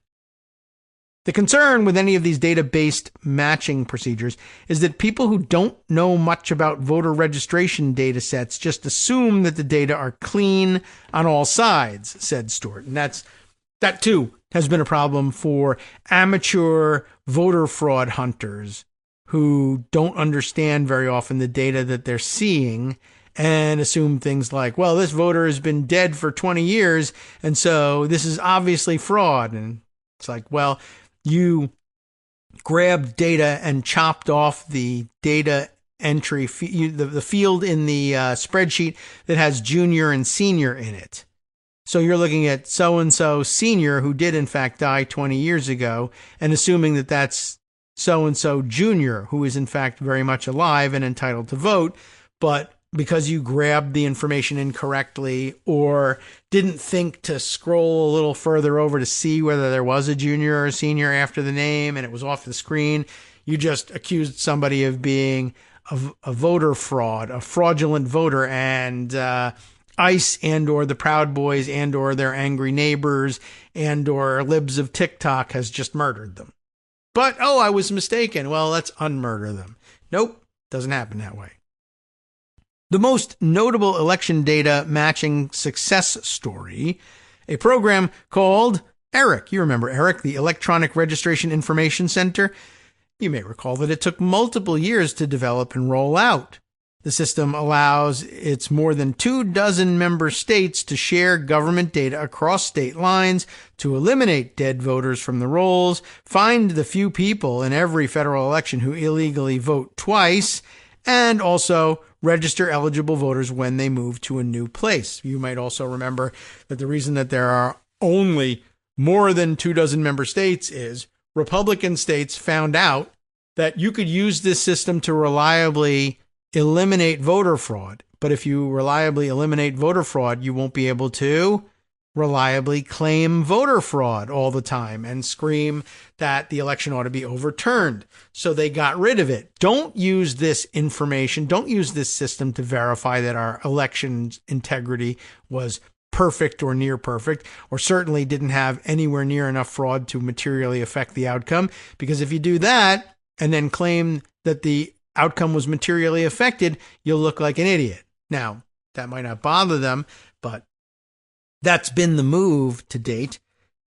Speaker 2: The concern with any of these data-based matching procedures is that people who don't know much about voter registration data sets just assume that the data are clean on all sides, said Stewart. And that too has been a problem for amateur voter fraud hunters who don't understand very often the data that they're seeing and assume things like, well, this voter has been dead for 20 years, and so this is obviously fraud. And it's like, well, you grabbed data and chopped off the data entry, the field in the spreadsheet that has junior and senior in it. So you're looking at so-and-so senior who did in fact die 20 years ago and assuming that that's so-and-so junior who is in fact very much alive and entitled to vote, but because you grabbed the information incorrectly or didn't think to scroll a little further over to see whether there was a junior or a senior after the name and it was off the screen, you just accused somebody of being a voter fraud, a fraudulent voter, and ICE and or the Proud Boys and or their angry neighbors and or libs of TikTok has just murdered them. But, oh, I was mistaken. Well, let's unmurder them. Nope, doesn't happen that way. The most notable election data matching success story, a program called ERIC. You remember ERIC, the Electronic Registration Information Center. You may recall that it took multiple years to develop and roll out. The system allows its more than 24 member states to share government data across state lines to eliminate dead voters from the rolls, find the few people in every federal election who illegally vote twice, and also register eligible voters when they move to a new place. You might also remember that the reason that there are only more than 24 member states is Republican states found out that you could use this system to reliably eliminate voter fraud. But if you reliably eliminate voter fraud, you won't be able to reliably claim voter fraud all the time and scream that the election ought to be overturned. So they got rid of it. Don't use this information. Don't use this system to verify that our election's integrity was perfect or near perfect, or certainly didn't have anywhere near enough fraud to materially affect the outcome. Because if you do that and then claim that the outcome was materially affected, you'll look like an idiot. Now, that might not bother them, but that's been the move to date.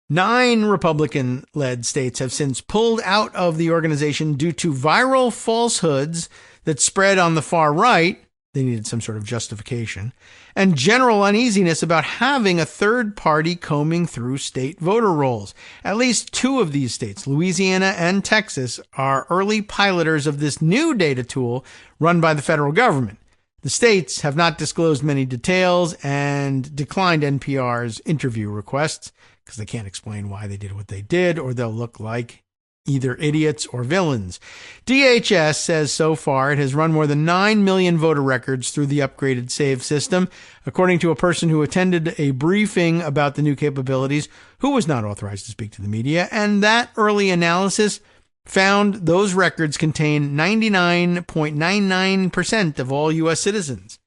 Speaker 2: 9 Republican-led states have since pulled out of the organization due to viral falsehoods that spread on the far right. They needed some sort of justification, and general uneasiness about having a third party combing through state voter rolls. At least 2 of these states, Louisiana and Texas, are early piloters of this new data tool run by the federal government. The states have not disclosed many details and declined NPR's interview requests because they can't explain why they did what they did, or they'll look like either idiots or villains. DHS says so far it has run more than 9 million voter records through the upgraded SAVE system, according to a person who attended a briefing about the new capabilities, who was not authorized to speak to the media, and that early analysis found those records contain 99.99% of all U.S. citizens.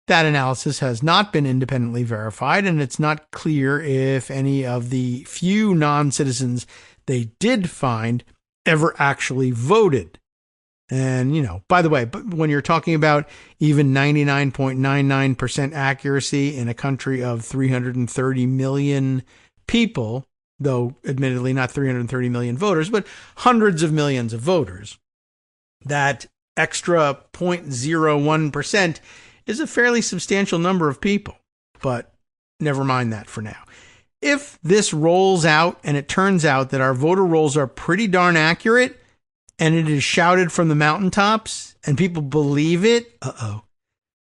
Speaker 2: That analysis has not been independently verified, and it's not clear if any of the few non-citizens they did find ever actually voted. And, by the way, when you're talking about even 99.99% accuracy in a country of 330 million people, though admittedly not 330 million voters, but hundreds of millions of voters, that extra 0.01% is a fairly substantial number of people. But never mind that for now. If this rolls out and it turns out that our voter rolls are pretty darn accurate and it is shouted from the mountaintops and people believe it,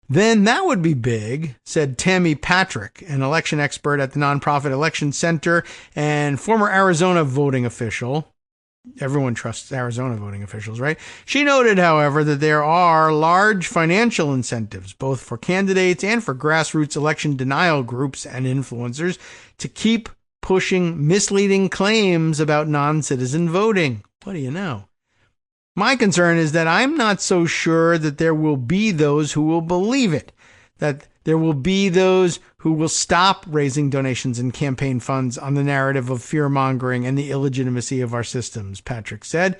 Speaker 2: then that would be big, said Tammy Patrick, an election expert at the nonprofit Election Center and former Arizona voting official. Everyone trusts Arizona voting officials, right? She noted, however, that there are large financial incentives, both for candidates and for grassroots election denial groups and influencers, to keep pushing misleading claims about non-citizen voting. What do you know? My concern is that I'm not so sure that there will be those who will believe it, that there will be those who will stop raising donations and campaign funds on the narrative of fear-mongering and the illegitimacy of our systems, Patrick said.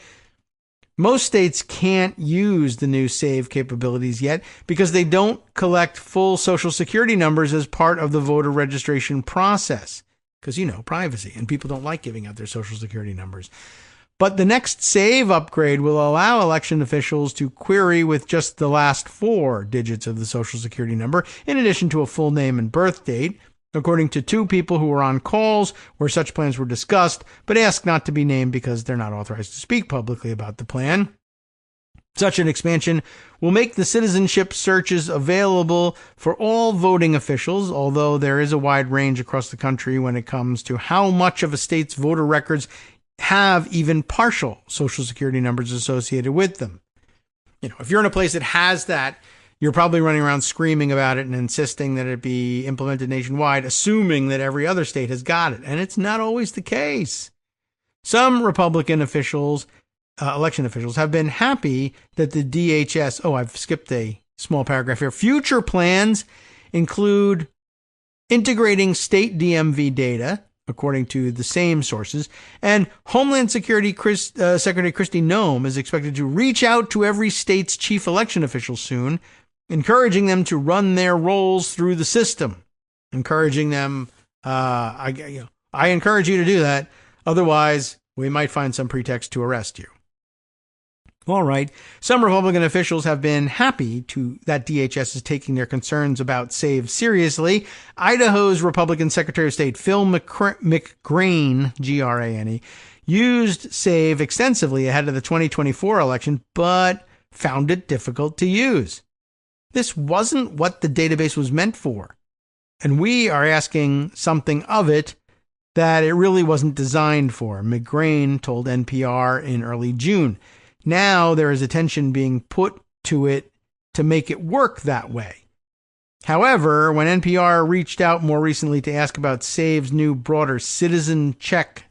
Speaker 2: Most states can't use the new SAVE capabilities yet because they don't collect full Social Security numbers as part of the voter registration process. Because, privacy, and people don't like giving out their Social Security numbers. But the next SAVE upgrade will allow election officials to query with just the last 4 digits of the Social Security number, in addition to a full name and birth date, according to 2 people who were on calls where such plans were discussed, but asked not to be named because they're not authorized to speak publicly about the plan. Such an expansion will make the citizenship searches available for all voting officials, although there is a wide range across the country when it comes to how much of a state's voter records have even partial Social Security numbers associated with them. If you're in a place that has that, you're probably running around screaming about it and insisting that it be implemented nationwide, assuming that every other state has got it. And it's not always the case. Some Republican officials, election officials, have been happy that the DHS, I've skipped a small paragraph here. Future plans include integrating state DMV data, according to the same sources, and Homeland Security Secretary Kristi Noem is expected to reach out to every state's chief election official soon, encouraging them to run their rolls through the system. Encouraging them, I encourage you to do that. Otherwise, we might find some pretext to arrest you. All right. Some Republican officials have been happy that DHS is taking their concerns about SAVE seriously. Idaho's Republican Secretary of State Phil McGrane, Grane, used SAVE extensively ahead of the 2024 election, but found it difficult to use. This wasn't what the database was meant for, and we are asking something of it that it really wasn't designed for, McGrane told NPR in early June. Now there is attention being put to it to make it work that way. However, when NPR reached out more recently to ask about SAVE's new broader citizenship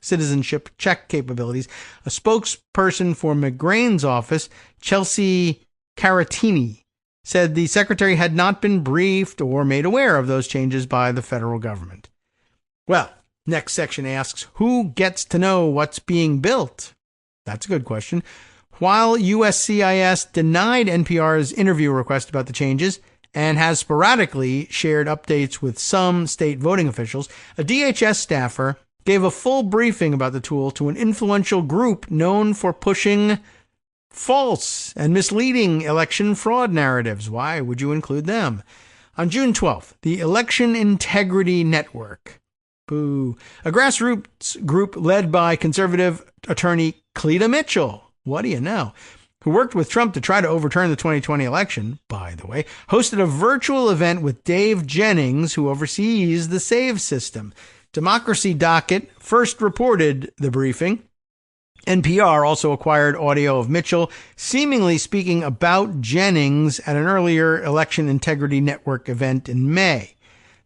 Speaker 2: check capabilities, a spokesperson for McGrane's office, Chelsea Caratini, said the secretary had not been briefed or made aware of those changes by the federal government. Well, next section asks, who gets to know what's being built? That's a good question. While USCIS denied NPR's interview request about the changes and has sporadically shared updates with some state voting officials, a DHS staffer gave a full briefing about the tool to an influential group known for pushing false and misleading election fraud narratives. Why would you include them? On June 12th, the Election Integrity Network, boo, a grassroots group led by conservative attorney Cleta Mitchell, what do you know, who worked with Trump to try to overturn the 2020 election, by the way, hosted a virtual event with Dave Jennings, who oversees the SAVE system. Democracy Docket first reported the briefing. NPR also acquired audio of Mitchell seemingly speaking about Jennings at an earlier Election Integrity Network event in May.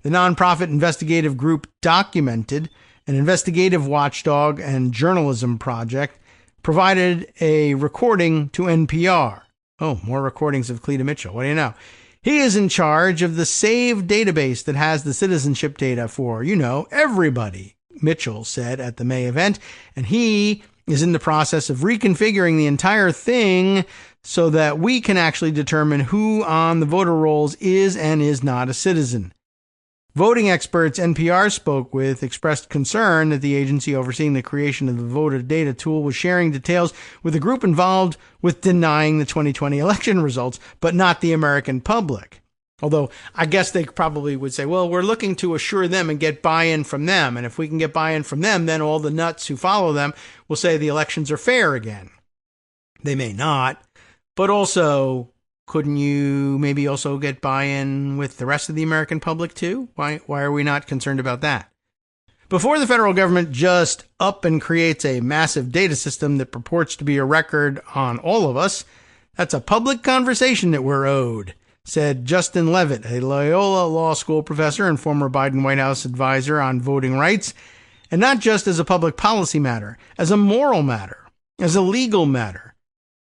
Speaker 2: The nonprofit investigative group Documented, an investigative watchdog and journalism project, provided a recording to NPR. Oh, more recordings of Cleta Mitchell. What do you know? He is in charge of the SAVE database that has the citizenship data for, everybody, Mitchell said at the May event, and he is in the process of reconfiguring the entire thing so that we can actually determine who on the voter rolls is and is not a citizen. Voting experts NPR spoke with expressed concern that the agency overseeing the creation of the voter data tool was sharing details with a group involved with denying the 2020 election results, but not the American public. Although I guess they probably would say, well, we're looking to assure them and get buy-in from them. And if we can get buy-in from them, then all the nuts who follow them will say the elections are fair again. They may not, but also, couldn't you maybe also get buy-in with the rest of the American public too? Why are we not concerned about that? Before the federal government just up and creates a massive data system that purports to be a record on all of us, that's a public conversation that we're owed, said Justin Levitt, a Loyola Law School professor and former Biden White House advisor on voting rights, and not just as a public policy matter, as a moral matter, as a legal matter.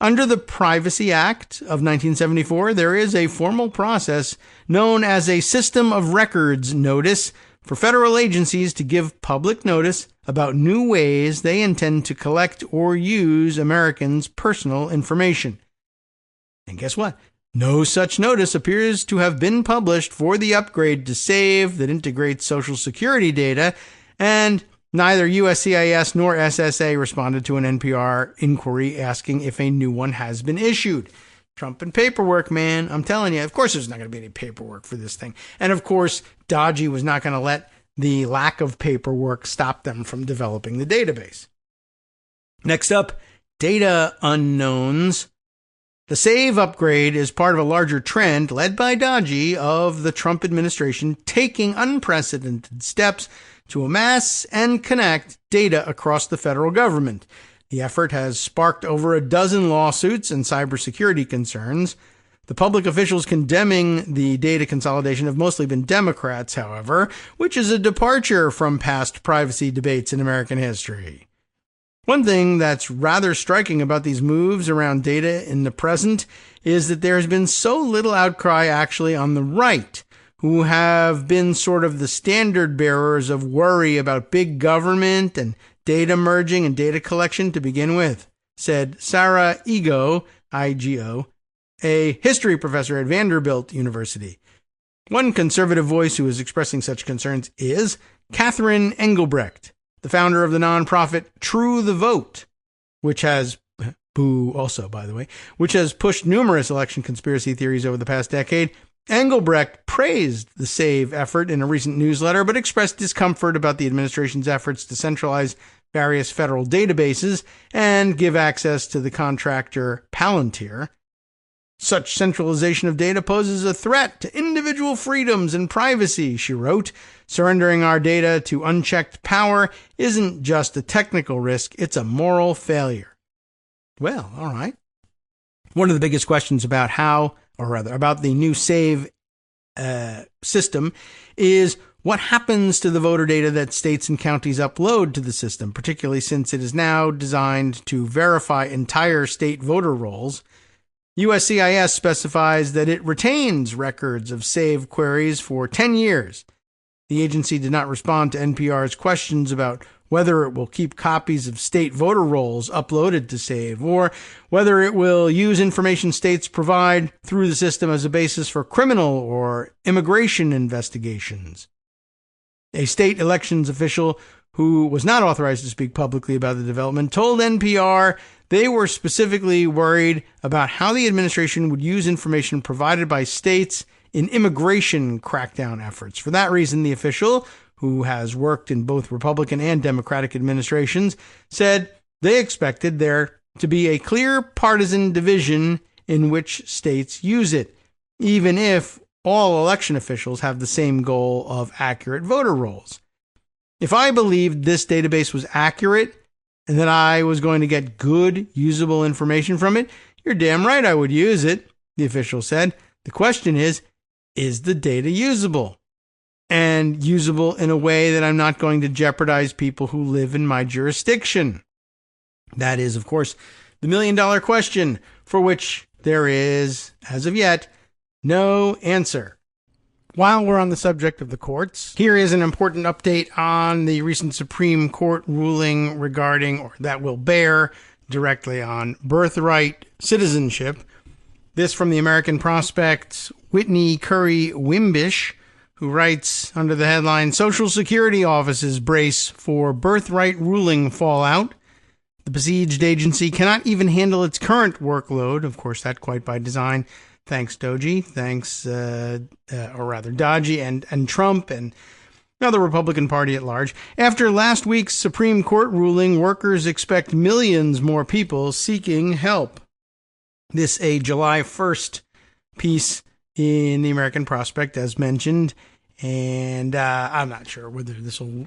Speaker 2: Under the Privacy Act of 1974, there is a formal process known as a System of Records notice for federal agencies to give public notice about new ways they intend to collect or use Americans' personal information. And guess what? No such notice appears to have been published for the upgrade to SAVE that integrates Social Security data, and neither USCIS nor SSA responded to an NPR inquiry asking if a new one has been issued. Trump and paperwork, man. I'm telling you, of course there's not going to be any paperwork for this thing. And of course, DOGE was not going to let the lack of paperwork stop them from developing the database. Next up, data unknowns. The SAVE upgrade is part of a larger trend led by DOGE of the Trump administration taking unprecedented steps to amass and connect data across the federal government. The effort has sparked over a dozen lawsuits and cybersecurity concerns. The public officials condemning the data consolidation have mostly been Democrats, however, which is a departure from past privacy debates in American history. One thing that's rather striking about these moves around data in the present is that there has been so little outcry actually on the right, who have been sort of the standard bearers of worry about big government and data merging and data collection to begin with, said Sarah Igo, I-G-O, a history professor at Vanderbilt University. One conservative voice who is expressing such concerns is Catherine Engelbrecht, the founder of the nonprofit True the Vote, which has, boo also, by the way, which has pushed numerous election conspiracy theories over the past decade. Engelbrecht praised the SAVE effort in a recent newsletter, but expressed discomfort about the administration's efforts to centralize various federal databases and give access to the contractor Palantir. Such centralization of data poses a threat to individual freedoms and privacy, she wrote. Surrendering our data to unchecked power isn't just a technical risk, it's a moral failure. Well, all right. One of the biggest questions about about the new SAVE system is what happens to the voter data that states and counties upload to the system, particularly since it is now designed to verify entire state voter rolls. USCIS specifies that it retains records of SAVE queries for 10 years. The agency did not respond to NPR's questions about whether it will keep copies of state voter rolls uploaded to SAVE, or whether it will use information states provide through the system as a basis for criminal or immigration investigations. A state elections official who was not authorized to speak publicly about the development told NPR they were specifically worried about how the administration would use information provided by states in immigration crackdown efforts. For that reason, the official, who has worked in both Republican and Democratic administrations, said they expected there to be a clear partisan division in which states use it, even if all election officials have the same goal of accurate voter rolls. If I believed this database was accurate and that I was going to get good, usable information from it, you're damn right I would use it, the official said. The question is the data usable? And usable in a way that I'm not going to jeopardize people who live in my jurisdiction? That is, of course, the million-dollar question, for which there is, as of yet, no answer. While we're on the subject of the courts, here is an important update on the recent Supreme Court ruling regarding, or that will bear directly on, birthright citizenship. This from the American Prospect's Whitney Curry Wimbish, who writes under the headline, Social Security Offices Brace for Birthright Ruling Fallout. The besieged agency cannot even handle its current workload. Of course, that quite by design. Thanks, DOGE. Thanks, or rather, DOGE and Trump and the Republican Party at large. After last week's Supreme Court ruling, workers expect millions more people seeking help. This a July 1st piece in the American Prospect, as mentioned, and I'm not sure whether this will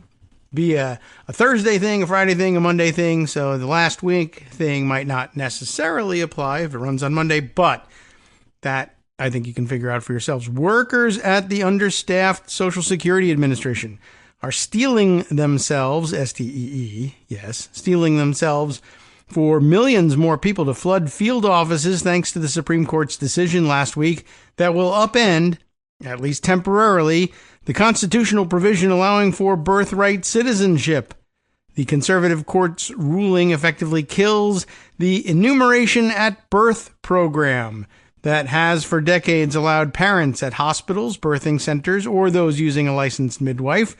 Speaker 2: be a Thursday thing, a Friday thing, a Monday thing, so the last week thing might not necessarily apply if it runs on Monday, but that I think you can figure out for yourselves. Workers at the understaffed Social Security Administration are steeling themselves, S-T-E-E, yes, steeling themselves for millions more people to flood field offices thanks to the Supreme Court's decision last week that will upend, at least temporarily, the constitutional provision allowing for birthright citizenship. The conservative court's ruling effectively kills the enumeration at birth program that has for decades allowed parents at hospitals, birthing centers, or those using a licensed midwife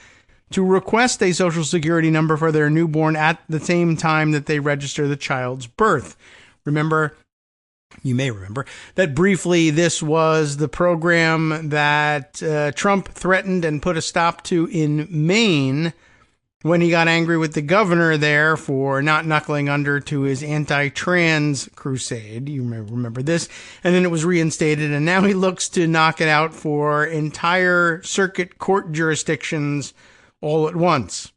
Speaker 2: to request a Social Security number for their newborn at the same time that they register the child's birth. You may remember that briefly this was the program that Trump threatened and put a stop to in Maine when he got angry with the governor there for not knuckling under to his anti-trans crusade. You may remember this. And then it was reinstated, and now he looks to knock it out for entire circuit court jurisdictions all at once.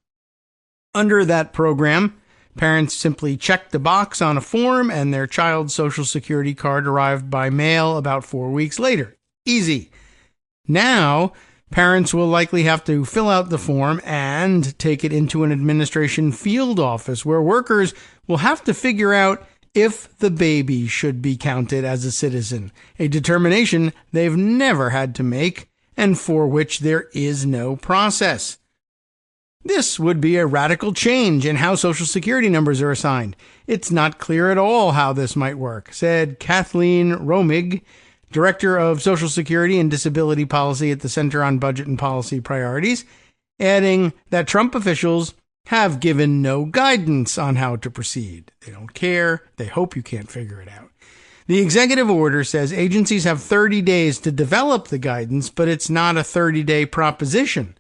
Speaker 2: Under that program, parents simply checked the box on a form and their child's Social Security card arrived by mail about 4 weeks later. Easy. Now, parents will likely have to fill out the form and take it into an administration field office where workers will have to figure out if the baby should be counted as a citizen, a determination they've never had to make and for which there is no process. This would be a radical change in how Social Security numbers are assigned. It's not clear at all how this might work, said Kathleen Romig, Director of Social Security and Disability Policy at the Center on Budget and Policy Priorities, adding that Trump officials have given no guidance on how to proceed. They don't care. They hope you can't figure it out. The executive order says agencies have 30 days to develop the guidance, but it's not a 30-day proposition.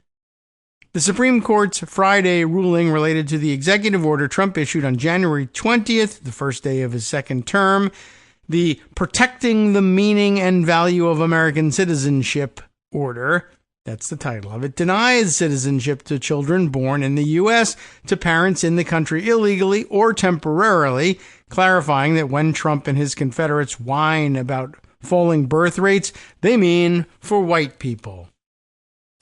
Speaker 2: The Supreme Court's Friday ruling related to the executive order Trump issued on January 20th, the first day of his second term, the Protecting the Meaning and Value of American Citizenship order, that's the title of it, denies citizenship to children born in the U.S. to parents in the country illegally or temporarily, clarifying that when Trump and his Confederates whine about falling birth rates, they mean for white people.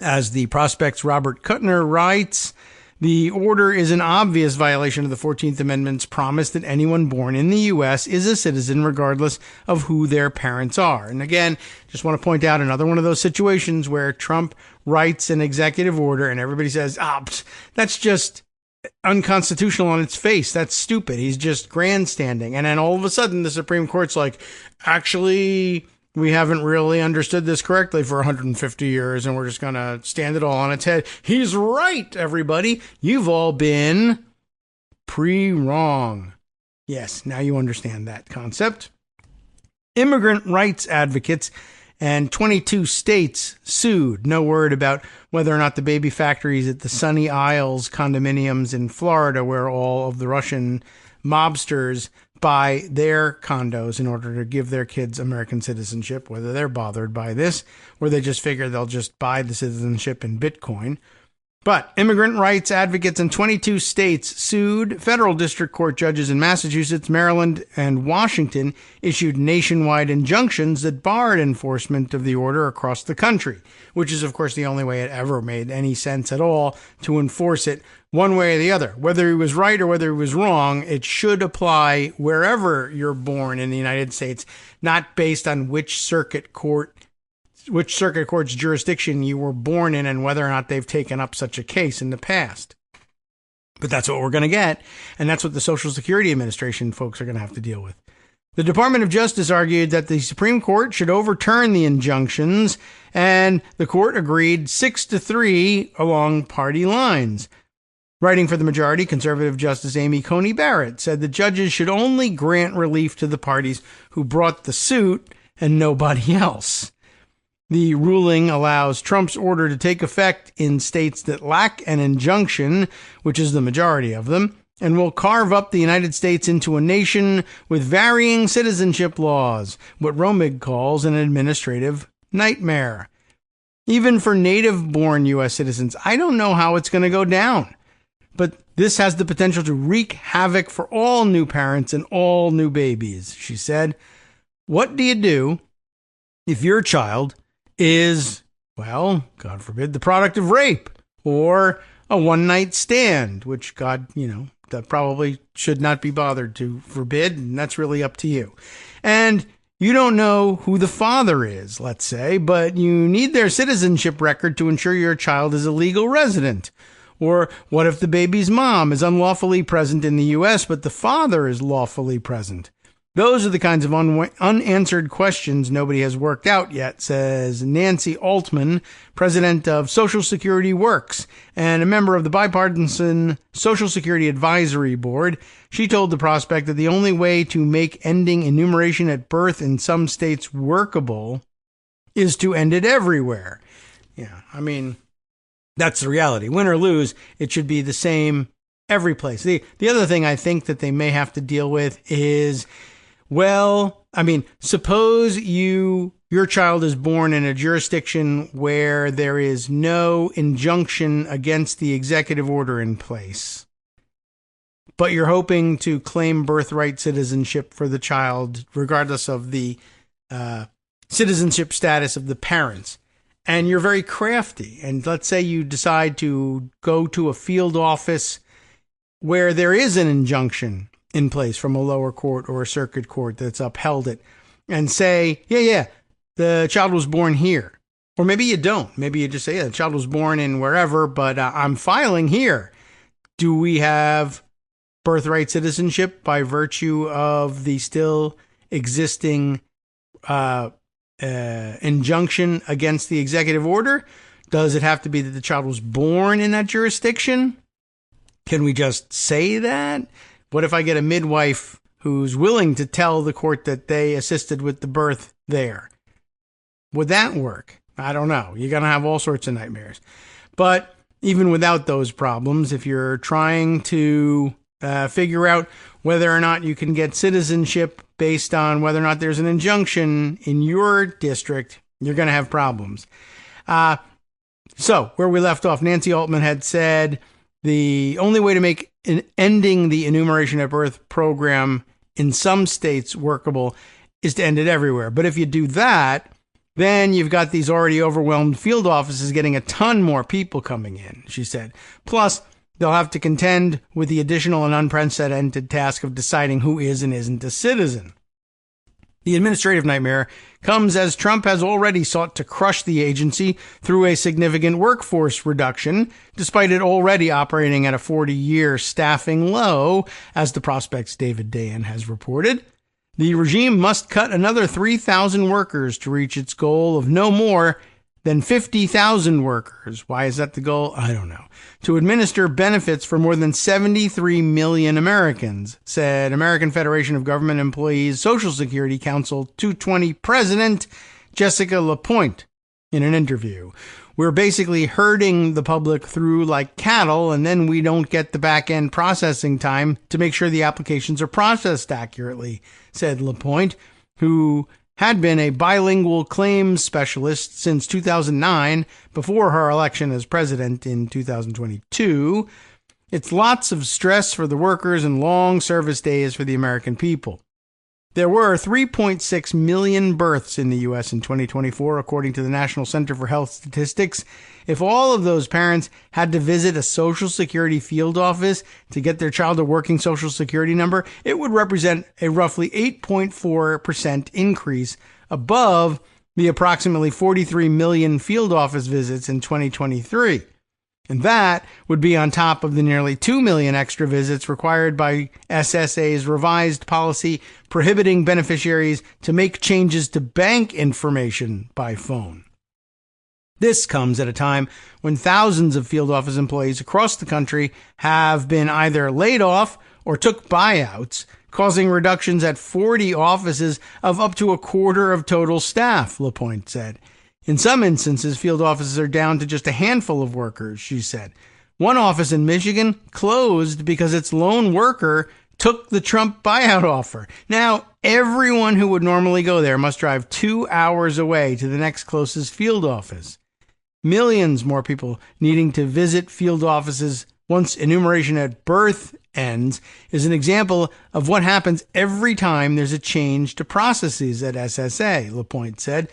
Speaker 2: As the Prospect's Robert Kuttner writes, The order is an obvious violation of the 14th Amendment's promise that anyone born in the U.S. is a citizen regardless of who their parents are. And again, just want to point out another one of those situations where Trump writes an executive order and everybody says, that's just unconstitutional on its face. That's stupid. He's just grandstanding. And then all of a sudden the Supreme Court's like, actually, we haven't really understood this correctly for 150 years, and we're just going to stand it all on its head. He's right, everybody. You've all been wrong. Yes, now you understand that concept. Immigrant rights advocates and 22 states sued. No word about whether or not the baby factories at the Sunny Isles condominiums in Florida, where all of the Russian mobsters buy their condos in order to give their kids American citizenship, whether they're bothered by this or they just figure they'll just buy the citizenship in Bitcoin. But immigrant rights advocates in 22 states sued. Federal district court judges in Massachusetts, Maryland, and Washington issued nationwide injunctions that barred enforcement of the order across the country, which is, of course, the only way it ever made any sense at all to enforce it one way or the other. Whether he was right or whether he was wrong, it should apply wherever you're born in the United States, not based on which circuit court's jurisdiction you were born in and whether or not they've taken up such a case in the past. But that's what we're going to get, and that's what the Social Security Administration folks are going to have to deal with. The Department of Justice argued that the Supreme Court should overturn the injunctions, and the court agreed 6-3 along party lines. Writing for the majority, conservative Justice Amy Coney Barrett said the judges should only grant relief to the parties who brought the suit and nobody else. The ruling allows Trump's order to take effect in states that lack an injunction, which is the majority of them, and will carve up the United States into a nation with varying citizenship laws, what Romig calls an administrative nightmare. Even for native-born U.S. citizens, I don't know how it's going to go down. But this has the potential to wreak havoc for all new parents and all new babies, she said. What do you do if your child is, well, God forbid, the product of rape or a one-night stand, which God, that probably should not be bothered to forbid, and that's really up to you. And you don't know who the father is, let's say, but you need their citizenship record to ensure your child is a legal resident. Or what if the baby's mom is unlawfully present in the U.S., but the father is lawfully present? Those are the kinds of unanswered questions nobody has worked out yet, says Nancy Altman, president of Social Security Works and a member of the bipartisan Social Security Advisory Board. She told the Prospect that the only way to make ending enumeration at birth in some states workable is to end it everywhere. Yeah, that's the reality. Win or lose, it should be the same every place. The other thing I think that they may have to deal with is, suppose your child is born in a jurisdiction where there is no injunction against the executive order in place, but you're hoping to claim birthright citizenship for the child regardless of the citizenship status of the parents. And you're very crafty. And let's say you decide to go to a field office where there is an injunction in place from a lower court or a circuit court that's upheld it, and say, the child was born here. Or maybe you don't. Maybe you just say, the child was born in wherever, but I'm filing here. Do we have birthright citizenship by virtue of the still existing injunction against the executive order? Does it have to be that the child was born in that jurisdiction? Can we just say that? What if I get a midwife who's willing to tell the court that they assisted with the birth there? Would that work? I don't know. You're going to have all sorts of nightmares. But even without those problems, if you're trying to figure out whether or not you can get citizenship based on whether or not there's an injunction in your district, you're going to have problems. So where we left off, Nancy Altman had said the only way to make ending the enumeration at birth program in some states workable is to end it everywhere. But if you do that, then you've got these already overwhelmed field offices getting a ton more people coming in, she said. Plus, they'll have to contend with the additional and unprecedented task of deciding who is and isn't a citizen. The administrative nightmare comes as Trump has already sought to crush the agency through a significant workforce reduction, despite it already operating at a 40-year staffing low, as the Prospect's David Dayen has reported. The regime must cut another 3,000 workers to reach its goal of no more than 50,000 workers. Why is that the goal? I don't know. To administer benefits for more than 73 million Americans, said American Federation of Government Employees Social Security Council 220 President Jessica Lapointe in an interview. We're basically herding the public through like cattle, and then we don't get the back-end processing time to make sure the applications are processed accurately, said Lapointe, who had been a bilingual claims specialist since 2009, before her election as president in 2022. It's lots of stress for the workers and long service days for the American people. There were 3.6 million births in the U.S. in 2024, according to the National Center for Health Statistics. If all of those parents had to visit a Social Security field office to get their child a working Social Security number, it would represent a roughly 8.4% increase above the approximately 43 million field office visits in 2023. And that would be on top of the nearly 2 million extra visits required by SSA's revised policy prohibiting beneficiaries to make changes to bank information by phone. This comes at a time when thousands of field office employees across the country have been either laid off or took buyouts, causing reductions at 40 offices of up to a quarter of total staff, Lapointe said. In some instances, field offices are down to just a handful of workers, she said. One office in Michigan closed because its lone worker took the Trump buyout offer. Now, everyone who would normally go there must drive 2 hours away to the next closest field office. Millions more people needing to visit field offices once enumeration at birth ends is an example of what happens every time there's a change to processes at SSA, Lapointe said.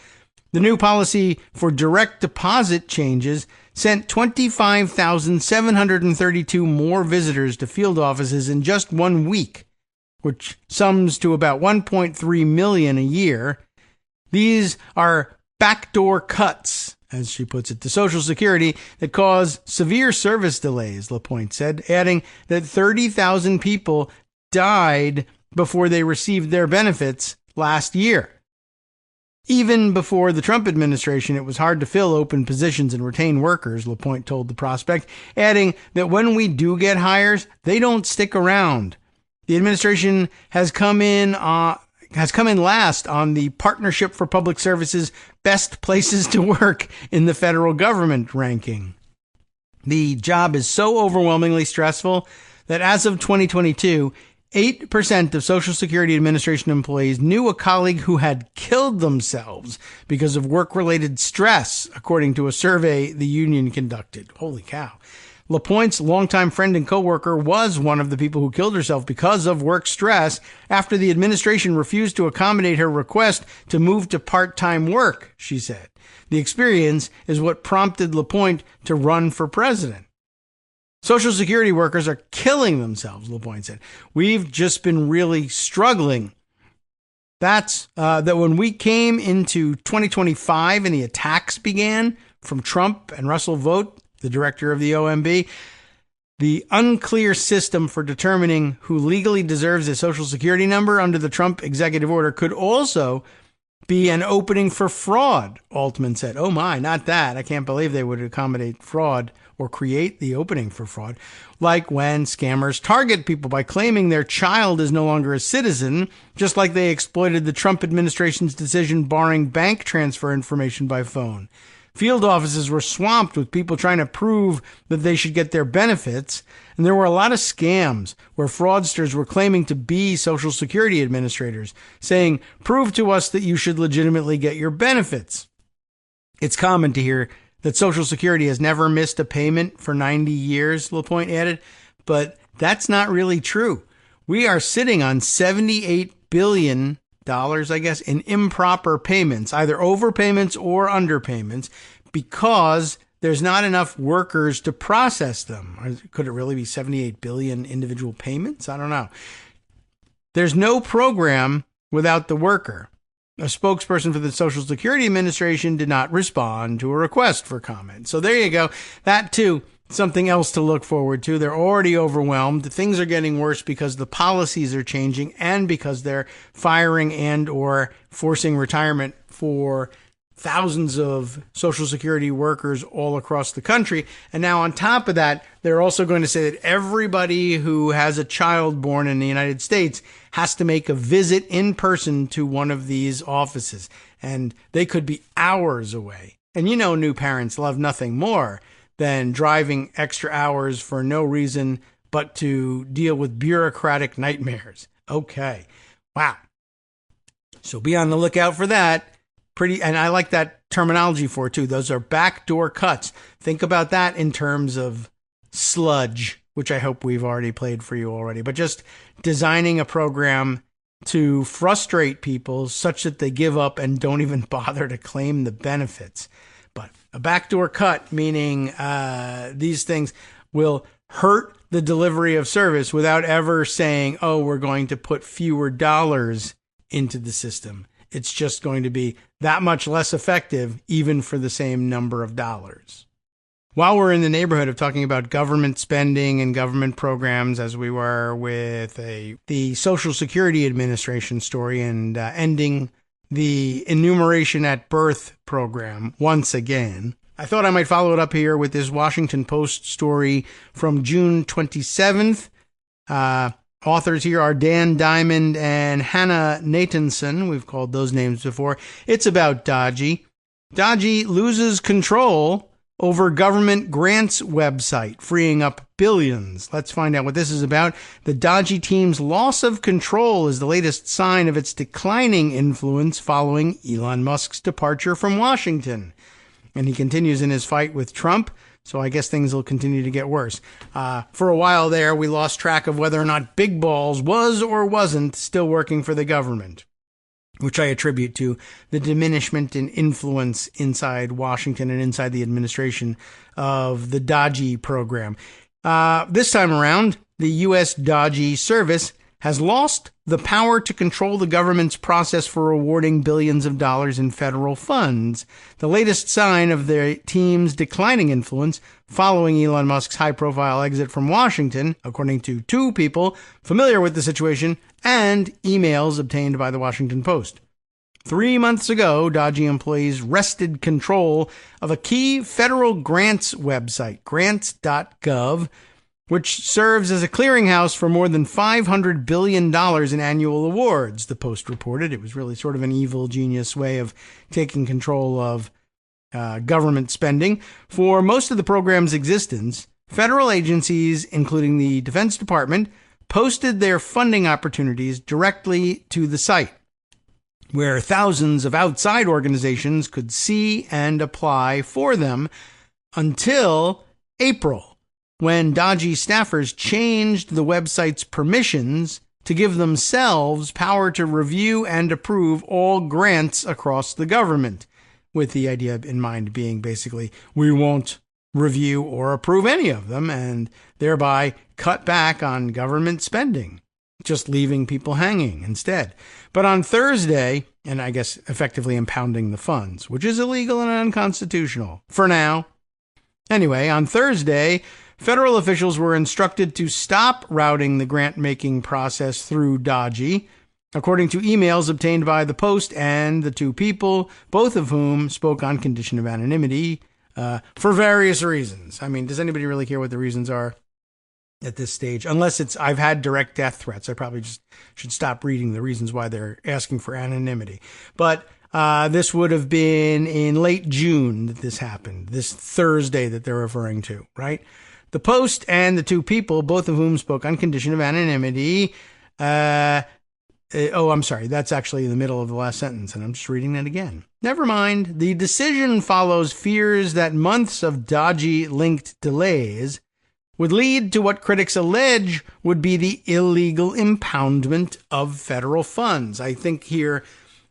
Speaker 2: The new policy for direct deposit changes sent 25,732 more visitors to field offices in just 1 week, which sums to about 1.3 million a year. These are backdoor cuts, as she puts it, to Social Security that cause severe service delays, Lapointe said, adding that 30,000 people died before they received their benefits last year. Even before the Trump administration, it was hard to fill open positions and retain workers, Lapointe told the Prospect, adding that when we do get hires, they don't stick around. The administration has come in last on the Partnership for Public Services Best Places to Work in the federal government ranking. The job is so overwhelmingly stressful that as of 2022, 8% of Social Security Administration employees knew a colleague who had killed themselves because of work-related stress, according to a survey the union conducted. Holy cow. Lapointe's longtime friend and coworker was one of the people who killed herself because of work stress after the administration refused to accommodate her request to move to part-time work, she said. The experience is what prompted Lapointe to run for president. Social Security workers are killing themselves, Lapointe said. We've just been really struggling. That's that when we came into 2025 and the attacks began from Trump and Russell Vought, the director of the OMB, the unclear system for determining who legally deserves a Social Security number under the Trump executive order could also be an opening for fraud, Altman said. Oh my, not that. I can't believe they would accommodate fraud or create the opening for fraud. Like when scammers target people by claiming their child is no longer a citizen, just like they exploited the Trump administration's decision barring bank transfer information by phone. Field offices were swamped with people trying to prove that they should get their benefits, and there were a lot of scams where fraudsters were claiming to be Social Security administrators, saying, "Prove to us that you should legitimately get your benefits." It's common to hear that Social Security has never missed a payment for 90 years, Lapointe added, but that's not really true. We are sitting on $78 billion, I guess, in improper payments, either overpayments or underpayments, because there's not enough workers to process them. Or could it really be 78 billion individual payments? I don't know. There's no program without the worker. A spokesperson for the Social Security Administration did not respond to a request for comment. So there you go. That too, something else to look forward to. They're already overwhelmed. Things are getting worse because the policies are changing and because they're firing and or forcing retirement for thousands of Social Security workers all across the country. And now on top of that, they're also going to say that everybody who has a child born in the United States has to make a visit in person to one of these offices. And they could be hours away. And you know, new parents love nothing more than driving extra hours for no reason but to deal with bureaucratic nightmares. Okay. Wow. So be on the lookout for that. And I like that terminology for it too. Those are backdoor cuts. Think about that in terms of sludge, which I hope we've already played for you already, but just designing a program to frustrate people such that they give up and don't even bother to claim the benefits. But a backdoor cut, meaning these things will hurt the delivery of service without ever saying, oh, we're going to put fewer dollars into the system. It's just going to be that much less effective, even for the same number of dollars. While we're in the neighborhood of talking about government spending and government programs, as we were with the Social Security Administration story and ending the enumeration at birth program once again, I thought I might follow it up here with this Washington Post story from June 27th. Authors here are Dan Diamond and Hannah Nathanson. We've called those names before. It's about DOGE. DOGE loses control over government grants website, freeing up billions. Let's find out what this is about. The DOGE team's loss of control is the latest sign of its declining influence following Elon Musk's departure from Washington. And he continues in his fight with Trump. So I guess things will continue to get worse. For a while there, we lost track of whether or not Big Balls was or wasn't still working for the government, which I attribute to the diminishment in influence inside Washington and inside the administration of the DOGE program. This time around, the U.S. DOGE service has lost the power to control the government's process for awarding billions of dollars in federal funds, the latest sign of the team's declining influence following Elon Musk's high-profile exit from Washington, according to two people familiar with the situation and emails obtained by the Washington Post. 3 months ago, DOGE employees wrested control of a key federal grants website, grants.gov, which serves as a clearinghouse for more than $500 billion in annual awards, the Post reported. It was really sort of an evil genius way of taking control of government spending. For most of the program's existence, federal agencies, including the Defense Department, posted their funding opportunities directly to the site, where thousands of outside organizations could see and apply for them until April, when DOGE staffers changed the website's permissions to give themselves power to review and approve all grants across the government, with the idea in mind being basically, we won't review or approve any of them, and thereby cut back on government spending, just leaving people hanging instead. But on Thursday, and I guess effectively impounding the funds, which is illegal and unconstitutional, for now. Anyway, on Thursday, federal officials were instructed to stop routing the grant-making process through DOGE, according to emails obtained by the Post and the two people, both of whom spoke on condition of anonymity for various reasons. I mean, does anybody really care what the reasons are at this stage? Unless it's, I've had direct death threats. I probably just should stop reading the reasons why they're asking for anonymity. But this would have been in late June that this happened, this Thursday that they're referring to, right? The Post and the two people, both of whom spoke on condition of anonymity. I'm sorry. That's actually in the middle of the last sentence, and I'm just reading that again. Never mind. The decision follows fears that months of DOGE-linked delays would lead to what critics allege would be the illegal impoundment of federal funds. I think here,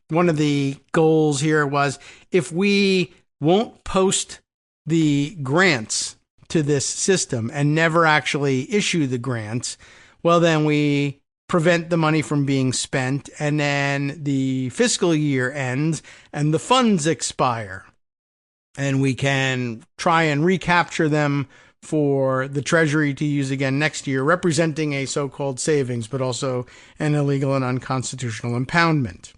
Speaker 2: one of the goals here was, if we won't post the grants to this system and never actually issue the grants, well, then we prevent the money from being spent, and then the fiscal year ends and the funds expire. And we can try and recapture them for the Treasury to use again next year, representing a so-called savings, but also an illegal and unconstitutional impoundment.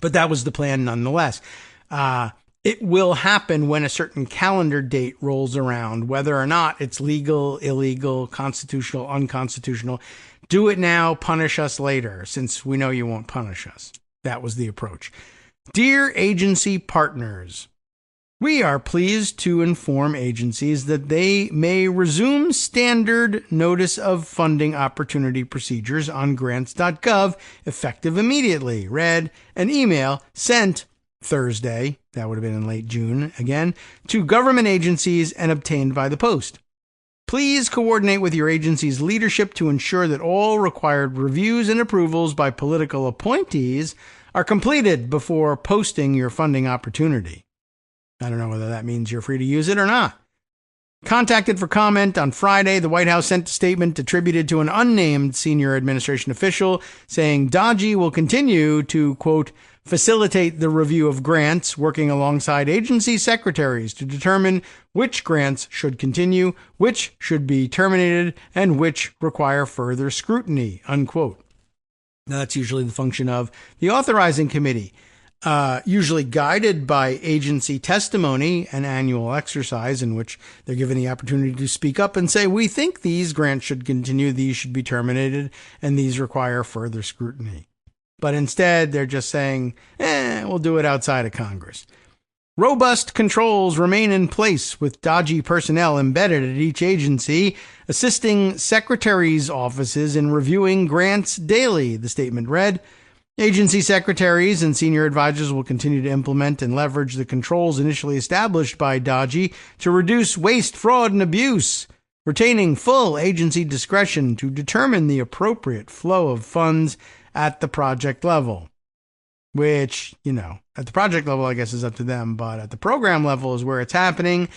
Speaker 2: But that was the plan nonetheless. It will happen when a certain calendar date rolls around, whether or not it's legal, illegal, constitutional, unconstitutional. Do it now, punish us later, since we know you won't punish us. That was the approach. Dear agency partners, we are pleased to inform agencies that they may resume standard notice of funding opportunity procedures on grants.gov effective immediately. Read an email sent Thursday, that would have been in late June, again, to government agencies and obtained by the post. Please coordinate with your agency's leadership to ensure that all required reviews and approvals by political appointees are completed before posting your funding opportunity. I don't know whether that means you're free to use it or not. Contacted for comment on Friday, the White House sent a statement attributed to an unnamed senior administration official saying DOGE will continue to, quote, facilitate the review of grants, working alongside agency secretaries to determine which grants should continue, which should be terminated, and which require further scrutiny, unquote. Now, that's usually the function of the authorizing committee, usually guided by agency testimony, an annual exercise in which they're given the opportunity to speak up and say, we think these grants should continue, these should be terminated, and these require further scrutiny. But instead, they're just saying, we'll do it outside of Congress. Robust controls remain in place with DOGE personnel embedded at each agency, assisting secretaries' offices in reviewing grants daily, the statement read. Agency secretaries and senior advisors will continue to implement and leverage the controls initially established by DOGE to reduce waste, fraud, and abuse, retaining full agency discretion to determine the appropriate flow of funds at the project level, which, at the project level, I guess is up to them, but at the program level is where it's happening,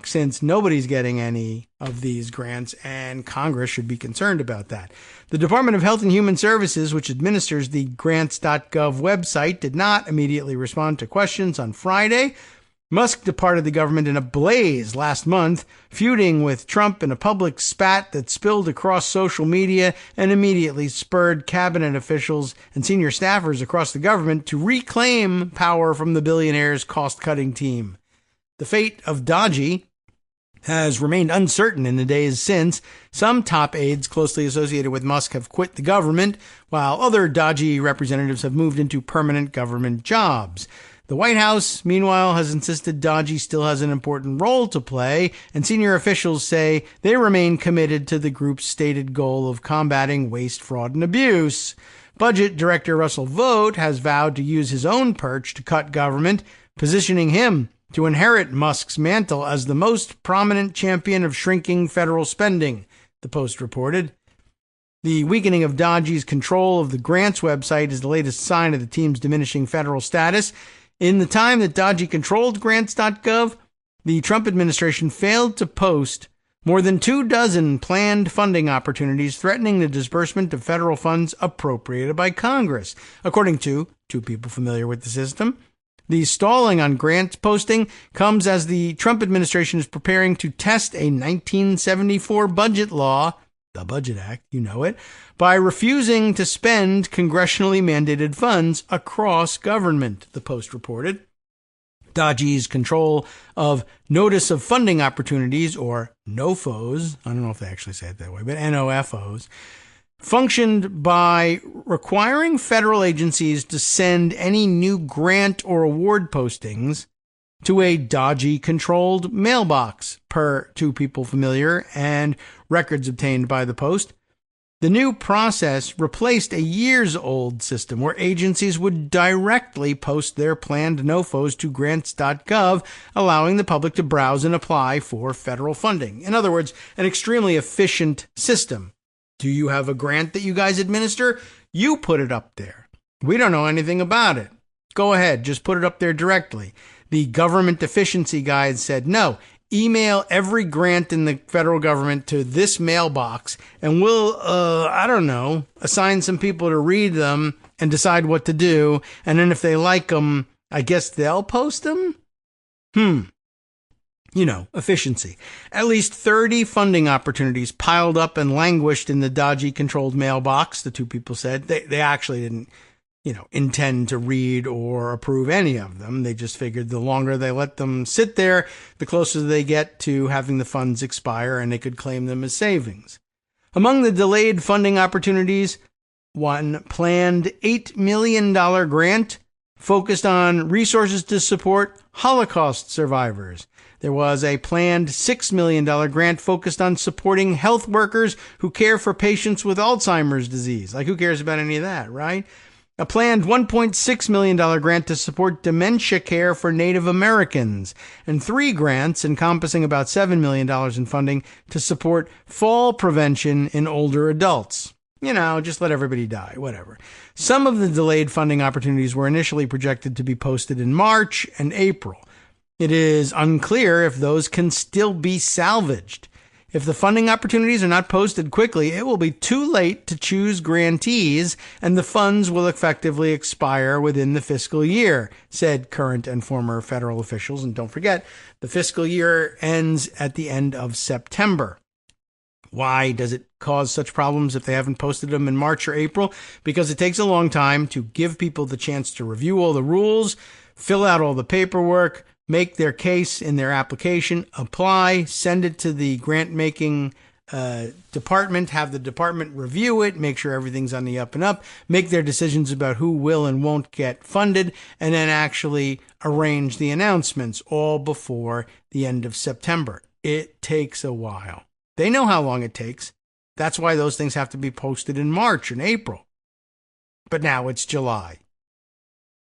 Speaker 2: since nobody's getting any of these grants, and Congress should be concerned about that. The Department of Health and Human Services, which administers the grants.gov website, did not immediately respond to questions on Friday. Musk departed the government in a blaze last month, feuding with Trump in a public spat that spilled across social media and immediately spurred cabinet officials and senior staffers across the government to reclaim power from the billionaire's cost-cutting team. The fate of DOGE has remained uncertain in the days since. Some top aides closely associated with Musk have quit the government, while other DOGE representatives have moved into permanent government jobs. The White House, meanwhile, has insisted DOGE still has an important role to play, and senior officials say they remain committed to the group's stated goal of combating waste, fraud, and abuse. Budget Director Russell Vought has vowed to use his own perch to cut government, positioning him to inherit Musk's mantle as the most prominent champion of shrinking federal spending, the Post reported. The weakening of DOGE's control of the grants website is the latest sign of the team's diminishing federal status. In the time that DOGE controlled grants.gov, the Trump administration failed to post more than 24 planned funding opportunities threatening the disbursement of federal funds appropriated by Congress. According to two people familiar with the system, the stalling on grants posting comes as the Trump administration is preparing to test a 1974 budget law, the Budget Act, you know it, by refusing to spend congressionally mandated funds across government, the Post reported. DOGE's control of Notice of Funding Opportunities, or NOFOs, I don't know if they actually say it that way, but NOFOs, functioned by requiring federal agencies to send any new grant or award postings to a DOGE-controlled mailbox, per two people familiar and records obtained by the Post. The new process replaced a years-old system where agencies would directly post their planned NOFOs to grants.gov, allowing the public to browse and apply for federal funding. In other words, an extremely efficient system. Do you have a grant that you guys administer? You put it up there. We don't know anything about it. Go ahead, just put it up there directly. The government efficiency guide said, no, email every grant in the federal government to this mailbox, and we'll, assign some people to read them and decide what to do. And then if they like them, I guess they'll post them? Efficiency. At least 30 funding opportunities piled up and languished in the DOGE-controlled mailbox, the two people said. They actually didn't, intend to read or approve any of them. They just figured the longer they let them sit there, the closer they get to having the funds expire and they could claim them as savings. Among the delayed funding opportunities, one planned $8 million grant focused on resources to support Holocaust survivors. There was a planned $6 million grant focused on supporting health workers who care for patients with Alzheimer's disease. Like, who cares about any of that, right? A planned $1.6 million grant to support dementia care for Native Americans, and 3 grants encompassing about $7 million in funding to support fall prevention in older adults. Just let everybody die, whatever. Some of the delayed funding opportunities were initially projected to be posted in March and April. It is unclear if those can still be salvaged. If the funding opportunities are not posted quickly, it will be too late to choose grantees, and the funds will effectively expire within the fiscal year, said current and former federal officials. And don't forget, the fiscal year ends at the end of September. Why does it cause such problems if they haven't posted them in March or April? Because it takes a long time to give people the chance to review all the rules, fill out all the paperwork, make their case in their application, apply, send it to the grant-making department, have the department review it, make sure everything's on the up and up, make their decisions about who will and won't get funded, and then actually arrange the announcements all before the end of September. It takes a while. They know how long it takes. That's why those things have to be posted in March and April. But now it's July.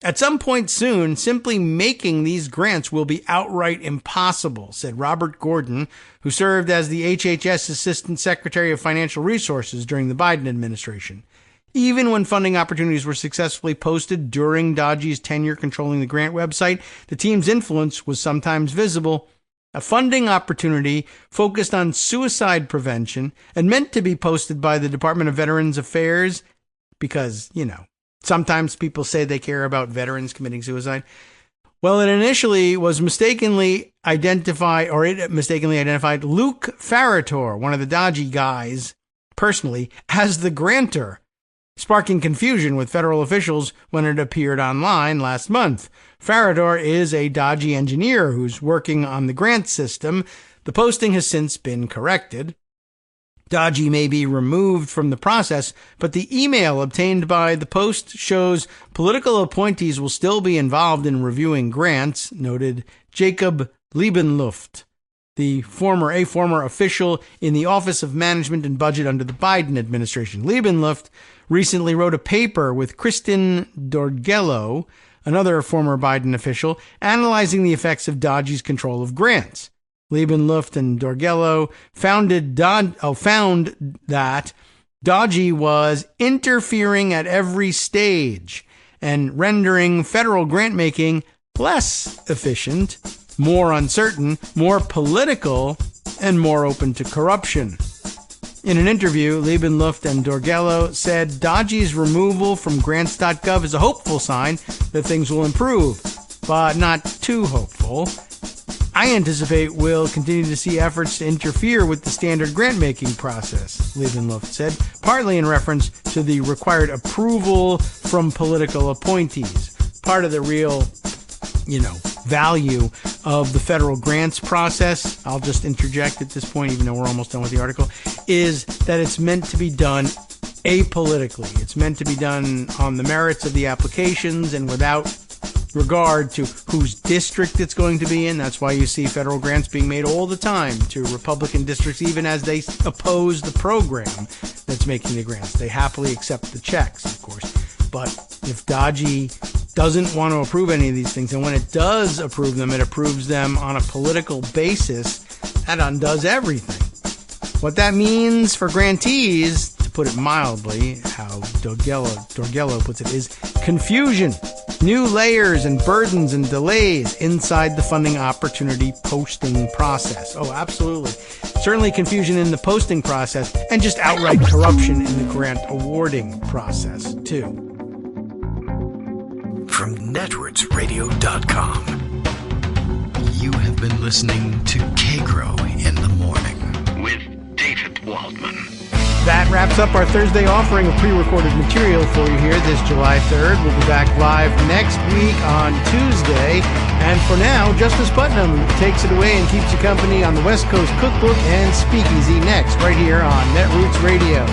Speaker 2: At some point soon, simply making these grants will be outright impossible, said Robert Gordon, who served as the HHS Assistant Secretary of Financial Resources during the Biden administration. Even when funding opportunities were successfully posted during DOGE's tenure controlling the grant website, the team's influence was sometimes visible. A funding opportunity focused on suicide prevention and meant to be posted by the Department of Veterans Affairs because, sometimes people say they care about veterans committing suicide. Well, it initially mistakenly identified Luke Farritor, one of the DOGE guys, personally, as the grantor, sparking confusion with federal officials when it appeared online last month. Farritor is a DOGE engineer who's working on the grant system. The posting has since been corrected. DOGE may be removed from the process, but the email obtained by the Post shows political appointees will still be involved in reviewing grants, noted Jacob Liebenluft, a former official in the Office of Management and Budget under the Biden administration. Liebenluft recently wrote a paper with Kristen Dorgello, another former Biden official, analyzing the effects of DOGE's control of grants. Liebenluft and Dorgello found that DOGE was interfering at every stage and rendering federal grant-making less efficient, more uncertain, more political, and more open to corruption. In an interview, Liebenluft and Dorgello said DOGE's removal from grants.gov is a hopeful sign that things will improve, but not too hopeful. I anticipate we'll continue to see efforts to interfere with the standard grant-making process, Liebenluft said, partly in reference to the required approval from political appointees. Part of the real, value of the federal grants process, I'll just interject at this point, even though we're almost done with the article, is that it's meant to be done apolitically. It's meant to be done on the merits of the applications and without regard to whose district it's going to be in. That's why you see federal grants being made all the time to Republican districts, even as they oppose the program that's making the grants. They happily accept the checks, of course. But if DOGE doesn't want to approve any of these things, and when it does approve them, it approves them on a political basis, that undoes everything. What that means for grantees, to put it mildly, how Dorgello puts it, is confusion. New layers and burdens and delays inside the funding opportunity posting process. Oh, absolutely. Certainly confusion in the posting process and just outright corruption in the grant awarding process, too.
Speaker 1: From netrootsradio.com, you have been listening to Kagro in the Morning with David Waldman.
Speaker 2: That wraps up our Thursday offering of pre-recorded material for you here this July 3rd. We'll be back live next week on Tuesday. And for now, Justice Putnam takes it away and keeps you company on the West Coast Cookbook and Speakeasy next, right here on Netroots Radio.